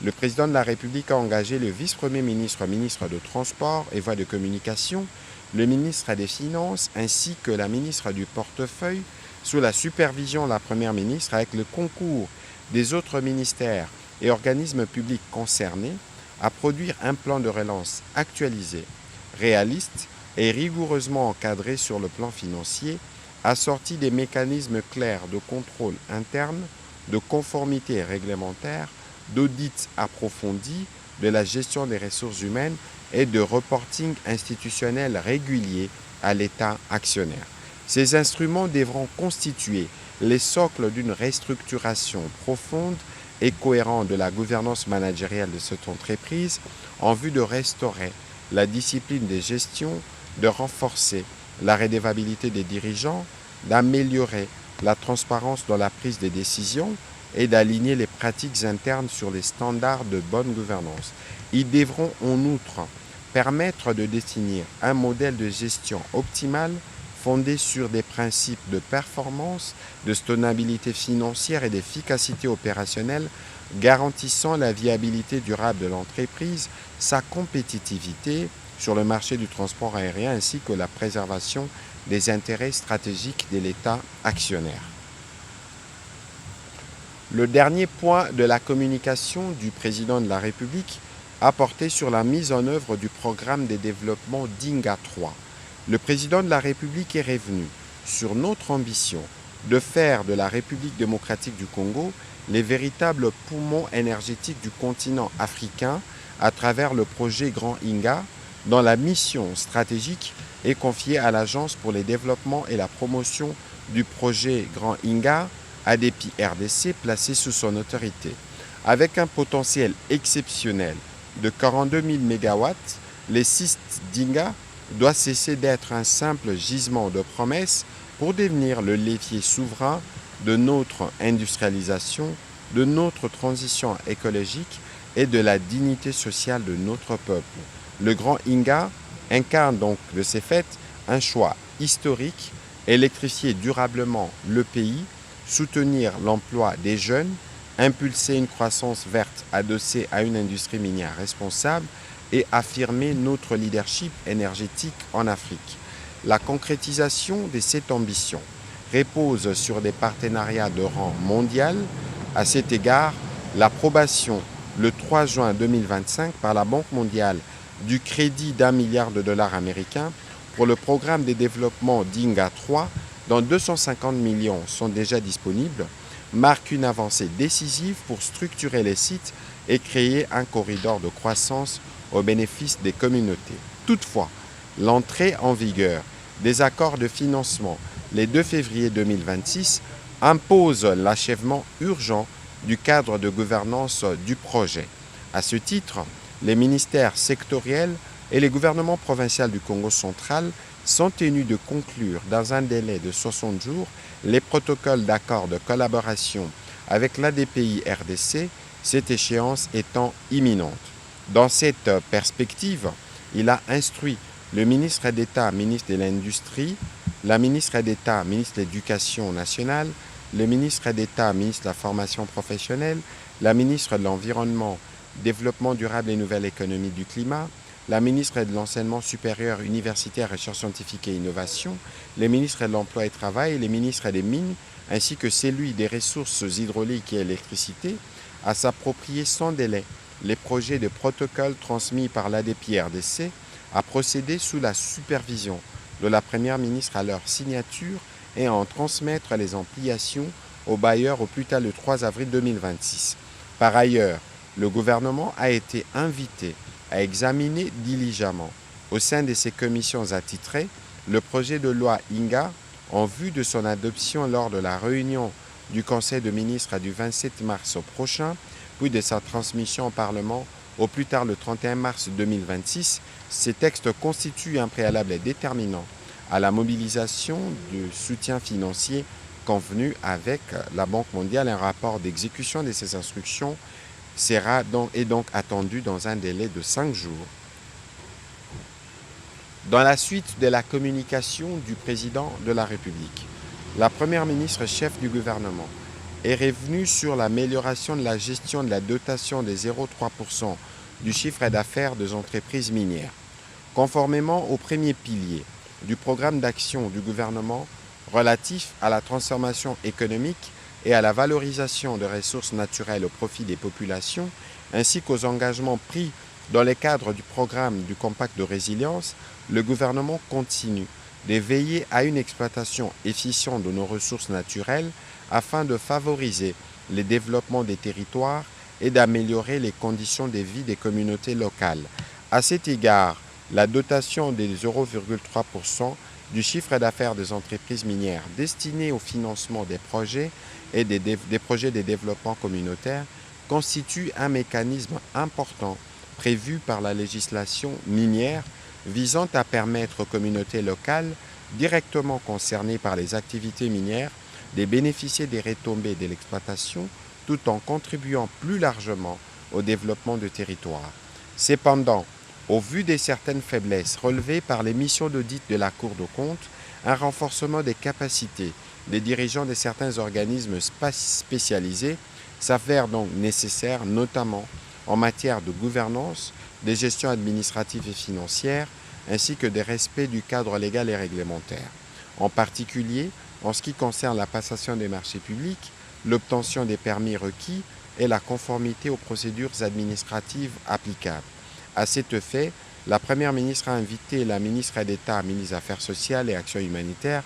le président de la République a engagé le vice-premier ministre, ministre de Transport et Voies de Communication, le ministre des Finances ainsi que la ministre du Portefeuille, sous la supervision de la Première ministre avec le concours des autres ministères et organismes publics concernés, à produire un plan de relance actualisé, réaliste et rigoureusement encadré sur le plan financier, assorti des mécanismes clairs de contrôle interne, de conformité réglementaire, d'audit approfondi de la gestion des ressources humaines et de reporting institutionnel régulier à l'État actionnaire. Ces instruments devront constituer les socles d'une restructuration profonde et cohérente de la gouvernance managériale de cette entreprise en vue de restaurer la discipline de gestion, de renforcer la redevabilité des dirigeants, d'améliorer la transparence dans la prise des décisions et d'aligner les pratiques internes sur les standards de bonne gouvernance. Ils devront en outre permettre de définir un modèle de gestion optimal fondé sur des principes de performance, de soutenabilité financière et d'efficacité opérationnelle, garantissant la viabilité durable de l'entreprise, sa compétitivité sur le marché du transport aérien ainsi que la préservation des intérêts stratégiques de l'État actionnaire. Le dernier point de la communication du président de la République a porté sur la mise en œuvre du programme de développement DINGA 3. Le président de la République est revenu sur notre ambition de faire de la République démocratique du Congo les véritables poumons énergétiques du continent africain à travers le projet Grand Inga, dont la mission stratégique est confiée à l'Agence pour le développement et la promotion du projet Grand Inga, ADEPI RDC, placé sous son autorité. Avec un potentiel exceptionnel de 42 000 MW, les sites d'Inga doit cesser d'être un simple gisement de promesses pour devenir le levier souverain de notre industrialisation, de notre transition écologique et de la dignité sociale de notre peuple. Le Grand Inga incarne donc de ces faits un choix historique, électrifier durablement le pays, soutenir l'emploi des jeunes, impulser une croissance verte adossée à une industrie minière responsable et affirmer notre leadership énergétique en Afrique. La concrétisation de cette ambition repose sur des partenariats de rang mondial. À cet égard, l'approbation le 3 juin 2025 par la Banque mondiale du crédit d'1 milliard de dollars américains pour le programme de développement DINGA 3 dont 250 millions sont déjà disponibles, marque une avancée décisive pour structurer les sites et créer un corridor de croissance au bénéfice des communautés. Toutefois, l'entrée en vigueur des accords de financement le 2 février 2026 impose l'achèvement urgent du cadre de gouvernance du projet. À ce titre, les ministères sectoriels et les gouvernements provinciaux du Congo central sont tenus de conclure dans un délai de 60 jours les protocoles d'accord de collaboration avec l'ADPI RDC, cette échéance étant imminente. Dans cette perspective, il a instruit le ministre d'État, ministre de l'Industrie, la ministre d'État, ministre de l'Éducation nationale, le ministre d'État, ministre de la Formation professionnelle, la ministre de l'Environnement, Développement durable et Nouvelle économie du climat, la ministre de l'Enseignement supérieur, universitaire, recherche scientifique et innovation, les ministres de l'Emploi et Travail, les ministres des Mines, ainsi que celui des ressources hydrauliques et électricité, à s'approprier sans délai les projets de protocole transmis par l'ADPI-RDC, à procéder sous la supervision de la Première ministre à leur signature et à en transmettre les ampliations aux bailleurs au plus tard le 3 avril 2026. Par ailleurs, le gouvernement a été invité à examiner diligemment au sein de ses commissions attitrées le projet de loi INGA en vue de son adoption lors de la réunion du Conseil de ministres du 27 mars prochain, puis de sa transmission au Parlement au plus tard le 31 mars 2026. Ces textes constituent un préalable déterminant à la mobilisation du soutien financier convenu avec la Banque mondiale. Un rapport d'exécution de ces instructions est donc attendu dans un délai de 5 jours. Dans la suite de la communication du président de la République, la première ministre chef du gouvernement est revenue sur l'amélioration de la gestion de la dotation des 0,3% du chiffre d'affaires des entreprises minières. Conformément au premier pilier du programme d'action du gouvernement relatif à la transformation économique et à la valorisation des ressources naturelles au profit des populations, ainsi qu'aux engagements pris dans le cadre du programme du Compact de résilience, le gouvernement continue de veiller à une exploitation efficiente de nos ressources naturelles afin de favoriser le développement des territoires et d'améliorer les conditions de vie des communautés locales. À cet égard, la dotation des 0,3% du chiffre d'affaires des entreprises minières destinée au financement des projets et des projets de développement communautaire constitue un mécanisme important prévu par la législation minière visant à permettre aux communautés locales directement concernées par les activités minières de bénéficier des retombées de l'exploitation tout en contribuant plus largement au développement du territoire. Cependant, au vu de certaines faiblesses relevées par les missions d'audit de la Cour des comptes, un renforcement des capacités des dirigeants de certains organismes spécialisés s'avère donc nécessaire, notamment en matière de gouvernance, de gestion administrative et financière, ainsi que de respect du cadre légal et réglementaire. En particulier, en ce qui concerne la passation des marchés publics, l'obtention des permis requis et la conformité aux procédures administratives applicables. À cet effet, la Première ministre a invité la ministre d'État, ministre des Affaires sociales et Actions humanitaires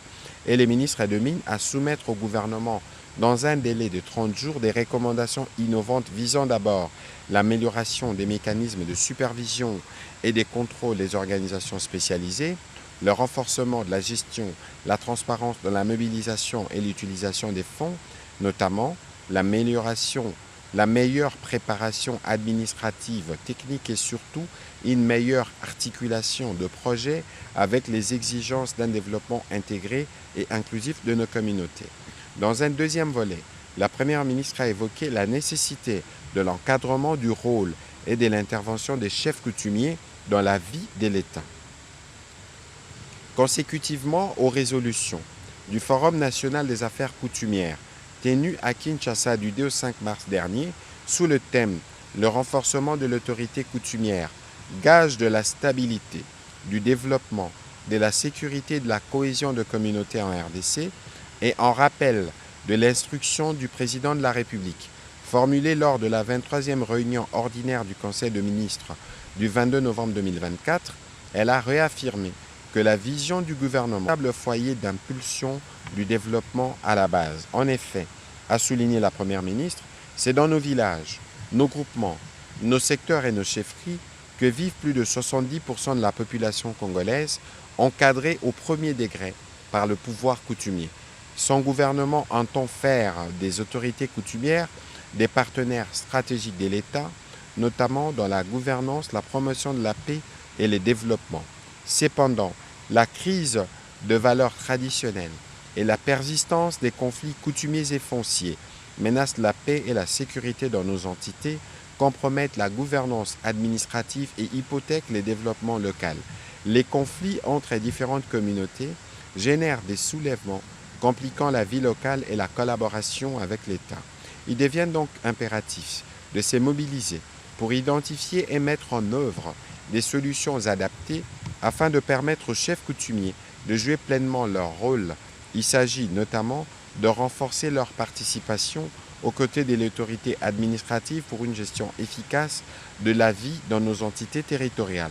et les ministres de Mines à soumettre au gouvernement dans un délai de 30 jours des recommandations innovantes visant d'abord l'amélioration des mécanismes de supervision et des contrôles des organisations spécialisées, le renforcement de la gestion, la transparence de la mobilisation et l'utilisation des fonds, notamment la meilleure préparation administrative, technique et surtout une meilleure articulation de projets avec les exigences d'un développement intégré et inclusif de nos communautés. Dans un deuxième volet, la Première ministre a évoqué la nécessité de l'encadrement du rôle et de l'intervention des chefs coutumiers dans la vie de l'État. Consécutivement aux résolutions du Forum national des affaires coutumières tenu à Kinshasa du 2 au 5 mars dernier, sous le thème « Le renforcement de l'autorité coutumière, gage de la stabilité, du développement, de la sécurité et de la cohésion de communautés en RDC » et en rappel de l'instruction du président de la République, formulée lors de la 23e réunion ordinaire du Conseil de ministres du 22 novembre 2024, elle a réaffirmé que la vision du gouvernement est le foyer d'impulsion du développement à la base. En effet, a souligné la Première ministre, c'est dans nos villages, nos groupements, nos secteurs et nos chefferies que vivent plus de 70% de la population congolaise, encadrée au premier degré par le pouvoir coutumier. Son gouvernement entend faire des autorités coutumières des partenaires stratégiques de l'État, notamment dans la gouvernance, la promotion de la paix et le développement. Cependant, la crise de valeurs traditionnelles et la persistance des conflits coutumiers et fonciers menacent la paix et la sécurité dans nos entités, compromettent la gouvernance administrative et hypothèquent le développement local. Les conflits entre les différentes communautés génèrent des soulèvements compliquant la vie locale et la collaboration avec l'État. Il devient donc impératif de se mobiliser pour identifier et mettre en œuvre des solutions adaptées afin de permettre aux chefs coutumiers de jouer pleinement leur rôle. Il s'agit notamment de renforcer leur participation aux côtés de l'autorité administrative pour une gestion efficace de la vie dans nos entités territoriales.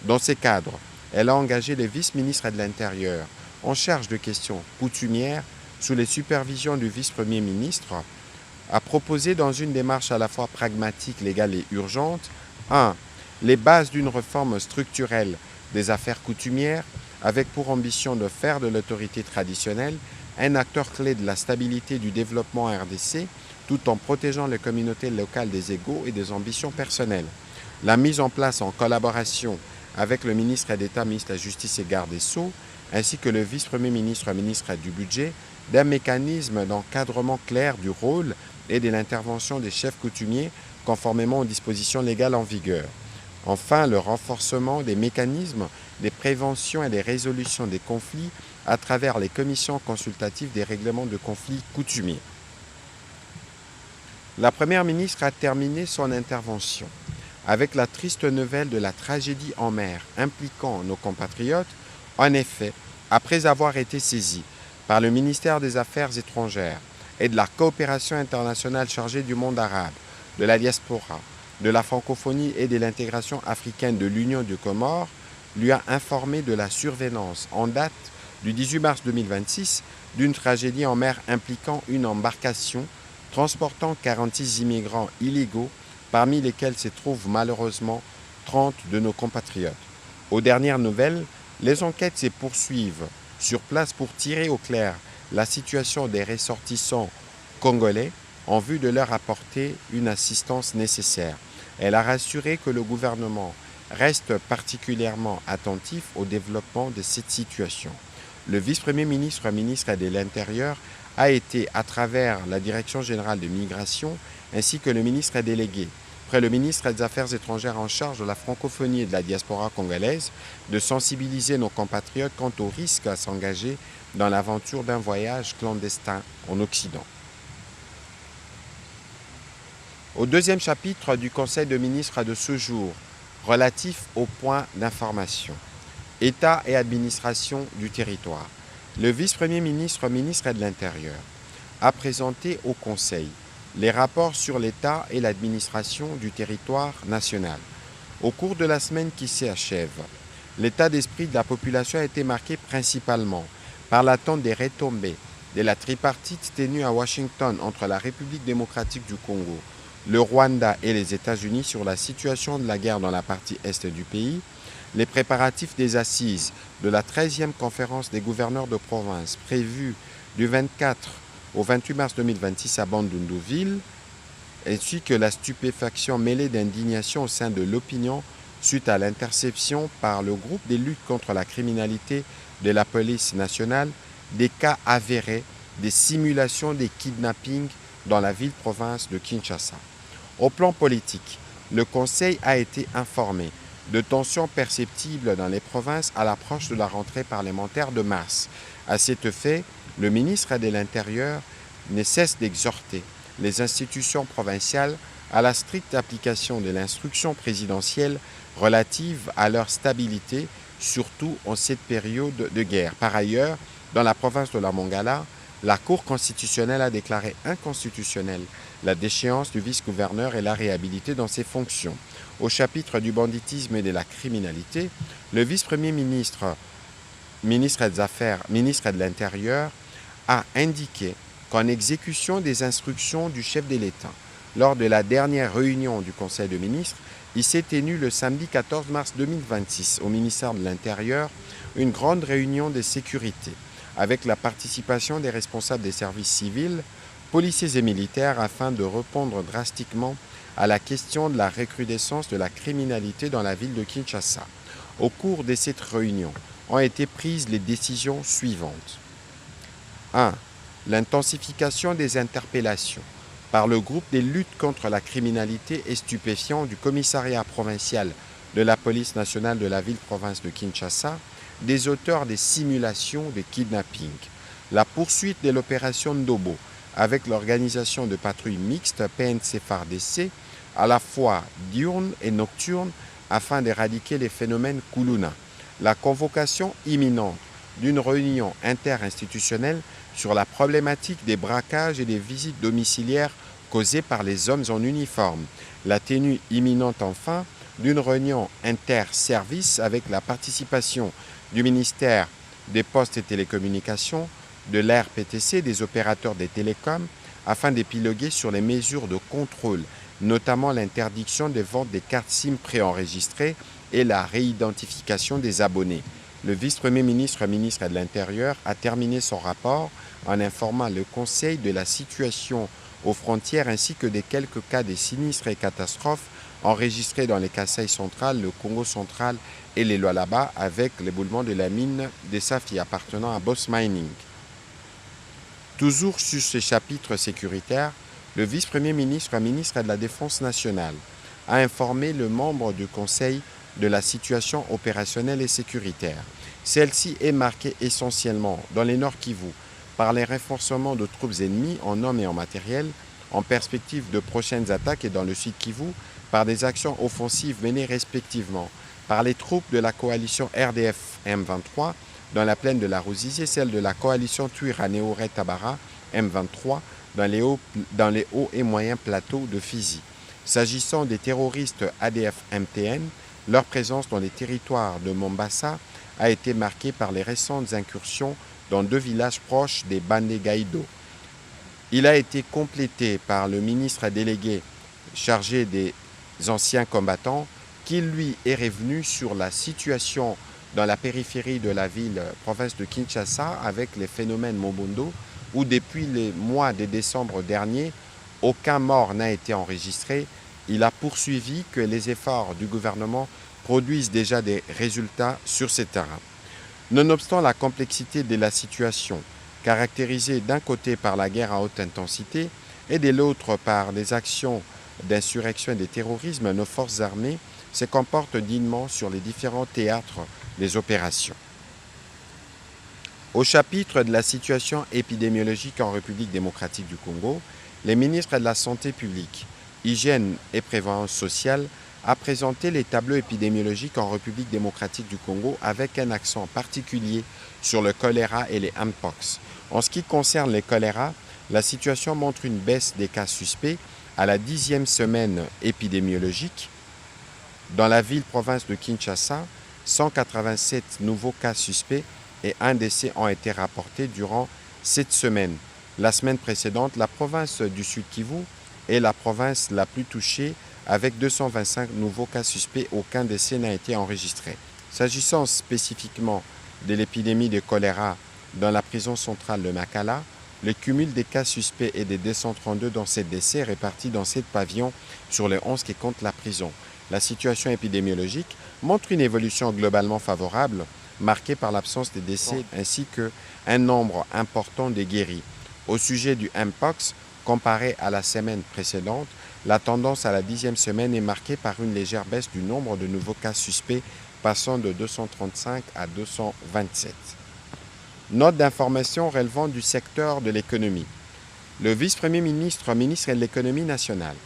Dans ce cadre, elle a engagé le vice-ministre de l'Intérieur en charge de questions coutumières sous les supervisions du vice-premier ministre, a proposé dans une démarche à la fois pragmatique, légale et urgente, 1. Les bases d'une réforme structurelle des affaires coutumières avec pour ambition de faire de l'autorité traditionnelle un acteur clé de la stabilité du développement RDC tout en protégeant les communautés locales des égos et des ambitions personnelles. La mise en place en collaboration avec le ministre d'État, ministre de la Justice et garde des Sceaux, ainsi que le vice-premier ministre, ministre du Budget, d'un mécanisme d'encadrement clair du rôle et de l'intervention des chefs coutumiers conformément aux dispositions légales en vigueur. Enfin, le renforcement des mécanismes de prévention et de résolution des conflits à travers les commissions consultatives des règlements de conflits coutumiers. La Première ministre a terminé son intervention avec la triste nouvelle de la tragédie en mer impliquant nos compatriotes. En effet, après avoir été saisie par le ministère des Affaires étrangères et de la coopération internationale chargée du monde arabe, de la diaspora, de la francophonie et de l'intégration africaine de l'Union du Comore, lui a informé de la survenance en date du 18 mars 2026 d'une tragédie en mer impliquant une embarcation transportant 46 immigrants illégaux, parmi lesquels se trouvent malheureusement 30 de nos compatriotes. Aux dernières nouvelles, les enquêtes se poursuivent sur place pour tirer au clair la situation des ressortissants congolais en vue de leur apporter une assistance nécessaire. Elle a rassuré que le gouvernement reste particulièrement attentif au développement de cette situation. Le vice-premier ministre, ministre de l'Intérieur, a été, à travers la Direction générale de migration, ainsi que le ministre délégué, près le ministre des Affaires étrangères en charge de la francophonie et de la diaspora congolaise, de sensibiliser nos compatriotes quant au risque à s'engager dans l'aventure d'un voyage clandestin en Occident. Au deuxième chapitre du Conseil de ministres de ce jour, relatif aux points d'information, État et administration du territoire, le vice-premier ministre, ministre de l'Intérieur, a présenté au Conseil les rapports sur l'État et l'administration du territoire national. Au cours de la semaine qui s'achève, l'état d'esprit de la population a été marqué principalement par l'attente des retombées de la tripartite tenue à Washington entre la République démocratique du Congo, le Rwanda et les États-Unis sur la situation de la guerre dans la partie est du pays, les préparatifs des assises de la 13e conférence des gouverneurs de province prévue du 24 au 28 mars 2026 à Bandundu-Ville, ainsi que la stupéfaction mêlée d'indignation au sein de l'opinion suite à l'interception par le groupe des luttes contre la criminalité de la police nationale des cas avérés des simulations des kidnappings dans la ville-province de Kinshasa. Au plan politique, le Conseil a été informé de tensions perceptibles dans les provinces à l'approche de la rentrée parlementaire de mars. À cet effet, le ministre de l'Intérieur ne cesse d'exhorter les institutions provinciales à la stricte application de l'instruction présidentielle relative à leur stabilité, surtout en cette période de guerre. Par ailleurs, dans la province de la Mongala, la Cour constitutionnelle a déclaré inconstitutionnelle la déchéance du vice-gouverneur et l'a réhabilité dans ses fonctions. Au chapitre du banditisme et de la criminalité, le vice-premier ministre ministre de l'Intérieur, a indiqué qu'en exécution des instructions du chef de l'État, lors de la dernière réunion du Conseil de ministres, il s'est tenu le samedi 14 mars 2026 au ministère de l'Intérieur une grande réunion de sécurité avec la participation des responsables des services civils, policiers et militaires afin de répondre drastiquement à la question de la recrudescence de la criminalité dans la ville de Kinshasa. Au cours de cette réunion ont été prises les décisions suivantes. 1. L'intensification des interpellations par le groupe de lutte contre la criminalité et stupéfiants du commissariat provincial de la police nationale de la ville-province de Kinshasa, des auteurs des simulations de kidnapping. La poursuite de l'opération Ndobo avec l'organisation de patrouilles mixtes PNC-FARDC à la fois diurnes et nocturnes afin d'éradiquer les phénomènes Kuluna. La convocation imminente d'une réunion interinstitutionnelle sur la problématique des braquages et des visites domiciliaires causées par les hommes en uniforme. La tenue imminente enfin d'une réunion inter-service avec la participation du ministère des Postes et Télécommunications, de l'RPTC, des opérateurs des télécoms, afin d'épiloguer sur les mesures de contrôle, notamment l'interdiction des ventes des cartes SIM préenregistrées et la réidentification des abonnés. Le vice-premier ministre, ministre de l'Intérieur, a terminé son rapport en informant le Conseil de la situation aux frontières ainsi que des quelques cas de sinistres et catastrophes enregistrés dans les Kasaï central, le Congo central et les Lualaba avec l'éboulement de la mine des Safi appartenant à Boss Mining. Toujours sur ce chapitre sécuritaire, le vice-premier ministre, ministre de la Défense nationale, a informé le membre du Conseil de la situation opérationnelle et sécuritaire. Celle-ci est marquée essentiellement dans les Nord Kivu par les renforcements de troupes ennemies en hommes et en matériel, en perspective de prochaines attaques, et dans le Sud Kivu par des actions offensives menées respectivement par les troupes de la coalition RDF M23 dans la plaine de la Ruzizi et celle de la coalition Twiraneho-Tabara M23 dans les hauts et moyens plateaux de Fizi. S'agissant des terroristes ADF-MTN, leur présence dans les territoires de Mombasa a été marquée par les récentes incursions dans 2 villages proches des Bandé-Gaïdo. Il a été complété par le ministre délégué chargé des anciens combattants qui, lui, est revenu sur la situation dans la périphérie de la ville, province de Kinshasa, avec les phénomènes Mobondo, où depuis le mois de décembre dernier, aucun mort n'a été enregistré. Il a poursuivi que les efforts du gouvernement produisent déjà des résultats sur ces terrains. Nonobstant la complexité de la situation, caractérisée d'un côté par la guerre à haute intensité et de l'autre par des actions d'insurrection et de terrorisme, nos forces armées se comportent dignement sur les différents théâtres des opérations. Au chapitre de la situation épidémiologique en République démocratique du Congo, les ministres de la Santé publique, Hygiène et Prévoyance sociale a présenté les tableaux épidémiologiques en République démocratique du Congo avec un accent particulier sur le choléra et les mpox. En ce qui concerne les choléra, la situation montre une baisse des cas suspects à la 10e semaine épidémiologique. Dans la ville-province de Kinshasa, 187 nouveaux cas suspects et un décès ont été rapportés durant cette semaine. La semaine précédente, la province du Sud Kivu est la province la plus touchée avec 225 nouveaux cas suspects. Aucun décès n'a été enregistré. S'agissant spécifiquement de l'épidémie de choléra dans la prison centrale de Makala, le cumul des cas suspects et des 232 dans ces décès répartis dans 7 pavillons sur les 11 qui comptent la prison. La situation épidémiologique montre une évolution globalement favorable, marquée par l'absence de décès ainsi qu'un nombre important de guéris. Au sujet du mpox, comparé à la semaine précédente, la tendance à la 10e semaine est marquée par une légère baisse du nombre de nouveaux cas suspects, passant de 235 à 227. Note d'information relevant du secteur de l'économie. Le vice-premier ministre, ministre de l'économie nationale,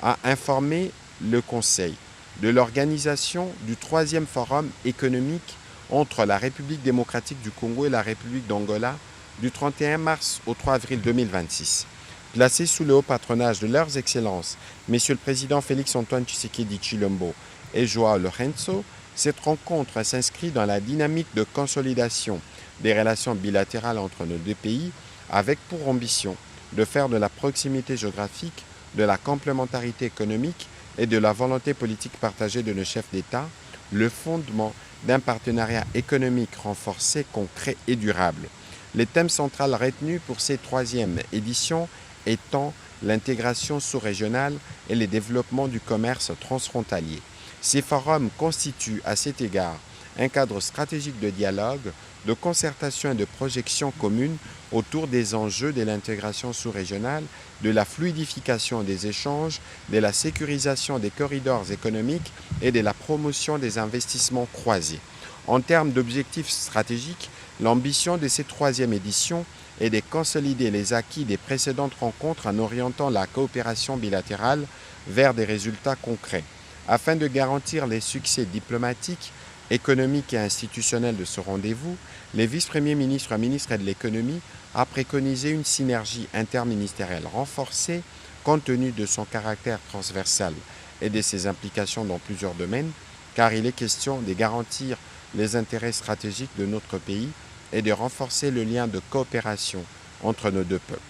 a informé le Conseil de l'organisation du 3e forum économique entre la République démocratique du Congo et la République d'Angola du 31 mars au 3 avril 2026. Placé sous le haut patronage de leurs excellences, Monsieur le Président Félix Antoine Tshisekedi Tshilombo et Joao Lourenço, Cette rencontre s'inscrit dans la dynamique de consolidation des relations bilatérales entre nos deux pays, avec pour ambition de faire de la proximité géographique, de la complémentarité économique et de la volonté politique partagée de nos chefs d'État le fondement d'un partenariat économique renforcé, concret et durable. Les thèmes centraux retenus pour cette 3e édition étant l'intégration sous-régionale et le développement du commerce transfrontalier. Ces forums constituent à cet égard un cadre stratégique de dialogue, de concertation et de projection commune autour des enjeux de l'intégration sous-régionale, de la fluidification des échanges, de la sécurisation des corridors économiques et de la promotion des investissements croisés. En termes d'objectifs stratégiques, l'ambition de cette 3e édition est de consolider les acquis des précédentes rencontres en orientant la coopération bilatérale vers des résultats concrets. Afin de garantir les succès diplomatiques, économiques et institutionnels de ce rendez-vous, les vice-premiers ministres et ministres de l'économie a préconisé une synergie interministérielle renforcée compte tenu de son caractère transversal et de ses implications dans plusieurs domaines, car il est question de garantir les intérêts stratégiques de notre pays et de renforcer le lien de coopération entre nos deux peuples.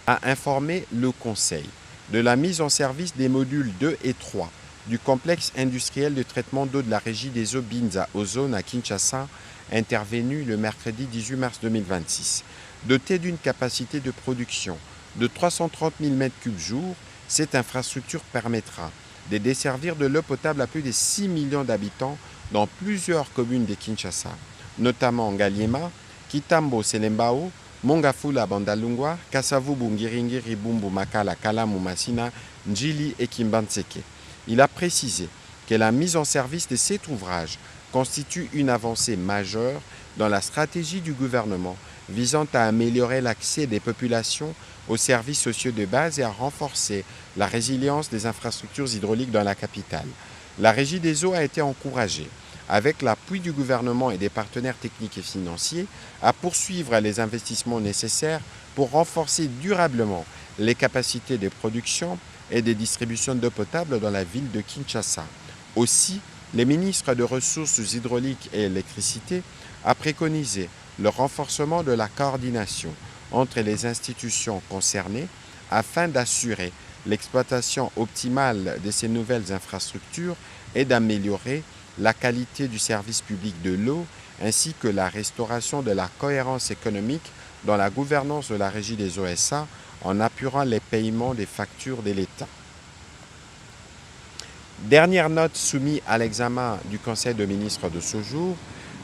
A informé le Conseil de la mise en service des modules 2 et 3 du complexe industriel de traitement d'eau de la régie des eaux Binza Ozone à Kinshasa, intervenu le mercredi 18 mars 2026. Dotée d'une capacité de production de 330 000 m3 jour, cette infrastructure permettra de desservir de l'eau potable à plus de 6 millions d'habitants dans plusieurs communes de Kinshasa, notamment Ngaliema, Kitambo Selembao, Mongafula Bandalungwa, Kasavubu Ngiringiri Bumbu Makala Kalamu Masina, Njili et Kimbanseke. Il a précisé que la mise en service de cet ouvrage constitue une avancée majeure dans la stratégie du gouvernement visant à améliorer l'accès des populations aux services sociaux de base et à renforcer la résilience des infrastructures hydrauliques dans la capitale. La Régie des eaux a été encouragée, avec l'appui du gouvernement et des partenaires techniques et financiers, à poursuivre les investissements nécessaires pour renforcer durablement les capacités de production et de distribution d'eau potable dans la ville de Kinshasa. Aussi, les ministres de Ressources hydrauliques et électricité a préconisé le renforcement de la coordination entre les institutions concernées afin d'assurer l'exploitation optimale de ces nouvelles infrastructures et d'améliorer la qualité du service public de l'eau ainsi que la restauration de la cohérence économique dans la gouvernance de la Régie des OSA en appurant les paiements des factures de l'État. Dernière note soumise à l'examen du Conseil de ministres de ce jour,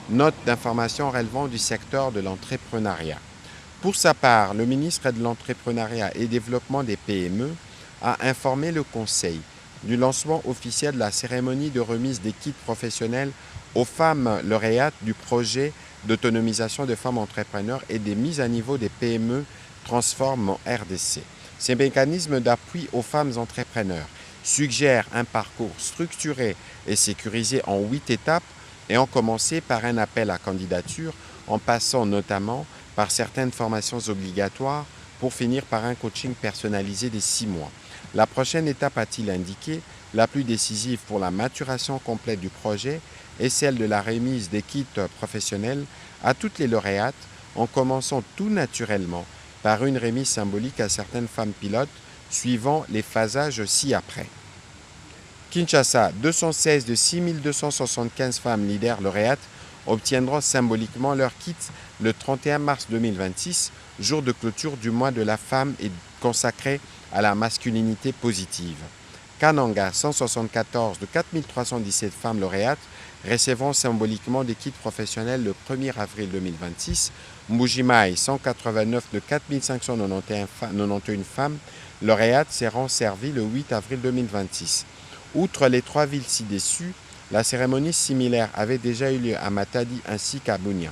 note d'information relevant du secteur de l'entrepreneuriat. Pour sa part, le ministre de l'Entrepreneuriat et Développement des PME a informé le Conseil du lancement officiel de la cérémonie de remise des kits professionnels aux femmes lauréates du projet d'autonomisation des femmes entrepreneurs et des mises à niveau des PME Transforme en RDC. Ces mécanismes d'appui aux femmes entrepreneurs suggèrent un parcours structuré et sécurisé en 8 étapes ayant commencé par un appel à candidature en passant notamment par certaines formations obligatoires pour finir par un coaching personnalisé de 6 mois. La prochaine étape, a-t-il indiqué, la plus décisive pour la maturation complète du projet est celle de la remise des kits professionnels à toutes les lauréates en commençant tout naturellement par une remise symbolique à certaines femmes pilotes suivant les phasages ci-après. Kinshasa, 216 de 6275 femmes leaders lauréates obtiendront symboliquement leur kit le 31 mars 2026, jour de clôture du mois de la femme et consacré à la masculinité positive. Kananga, 174 de 4317 femmes lauréates recevront symboliquement des kits professionnels le 1er avril 2026. Mbujimaï, 189 de 4591 femmes lauréates seront servies le 8 avril 2026. Outre les 3 villes ci-dessus, la cérémonie similaire avait déjà eu lieu à Matadi ainsi qu'à Bunia.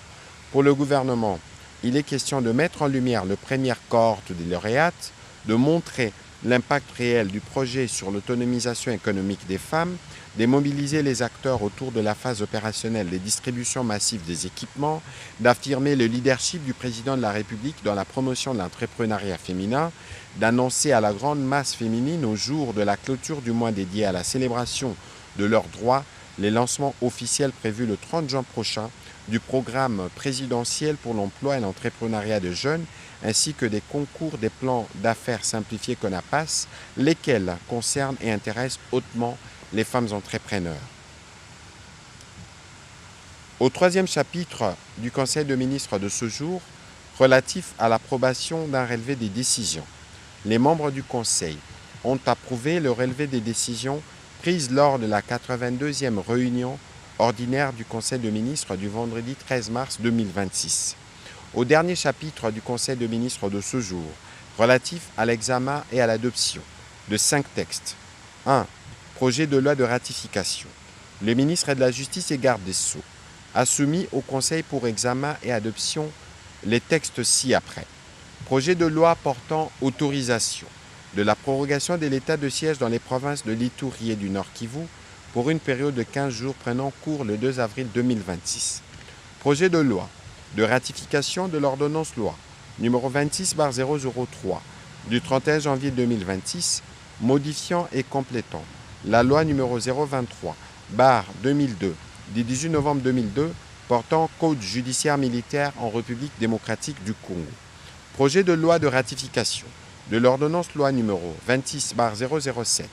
Pour le gouvernement, il est question de mettre en lumière la première cohorte des lauréates, de montrer l'impact réel du projet sur l'autonomisation économique des femmes, de mobiliser les acteurs autour de la phase opérationnelle des distributions massives des équipements, d'affirmer le leadership du président de la République dans la promotion de l'entrepreneuriat féminin, d'annoncer à la grande masse féminine au jour de la clôture du mois dédié à la célébration de leurs droits les lancements officiels prévus le 30 juin prochain du programme présidentiel pour l'emploi et l'entrepreneuriat de jeunes, ainsi que des concours des plans d'affaires simplifiés CONAPAS, lesquels concernent et intéressent hautement les femmes entrepreneurs. Au troisième chapitre du Conseil de ministres de ce jour, relatif à l'approbation d'un relevé des décisions, les membres du Conseil ont approuvé le relevé des décisions prises lors de la 82e réunion ordinaire du Conseil de ministres du vendredi 13 mars 2026. Au dernier chapitre du Conseil de ministres de ce jour, relatif à l'examen et à l'adoption de 5 textes. 1. Projet de loi de ratification. Le ministre de la Justice et garde des Sceaux a soumis au Conseil pour examen et adoption les textes ci-après. Projet de loi portant autorisation de la prorogation de l'état de siège dans les provinces de l'Ituri et du Nord Kivu pour une période de 15 jours prenant cours le 2 avril 2026. Projet de loi de ratification de l'ordonnance loi numéro 26/003 du 31 janvier 2026 modifiant et complétant la loi numéro 023/2002 du 18 novembre 2002 portant code judiciaire militaire en République démocratique du Congo. Projet de loi de ratification de l'ordonnance loi numéro 26/007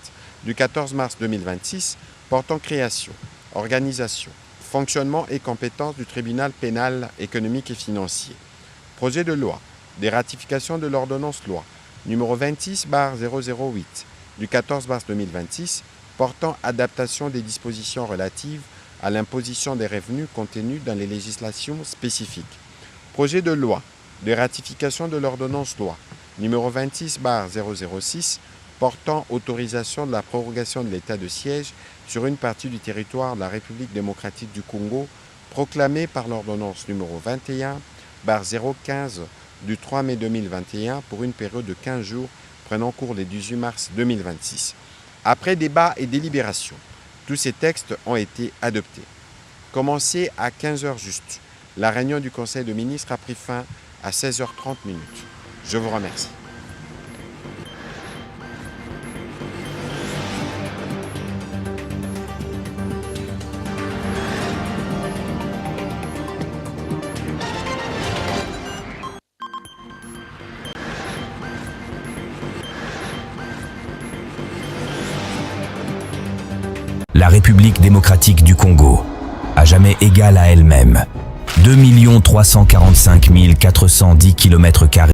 du 14 mars 2026 portant création, organisation, fonctionnement et compétences du tribunal pénal économique et financier. Projet de loi de ratification de l'ordonnance loi numéro 26/008 du 14 mars 2026 portant adaptation des dispositions relatives à l'imposition des revenus contenus dans les législations spécifiques. Projet de loi de ratification de l'ordonnance loi numéro 26/006 portant autorisation de la prorogation de l'état de siège sur une partie du territoire de la République démocratique du Congo proclamée par l'ordonnance numéro 21/015 du 3 mai 2021 pour une période de 15 jours prenant cours le 18 mars 2026. Après débat et délibération, tous ces textes ont été adoptés. Commencé à 15h juste, la réunion du Conseil de ministres a pris fin à 16h30. Je vous remercie. La République démocratique du Congo, à jamais égale à elle-même. 2 345 410 km².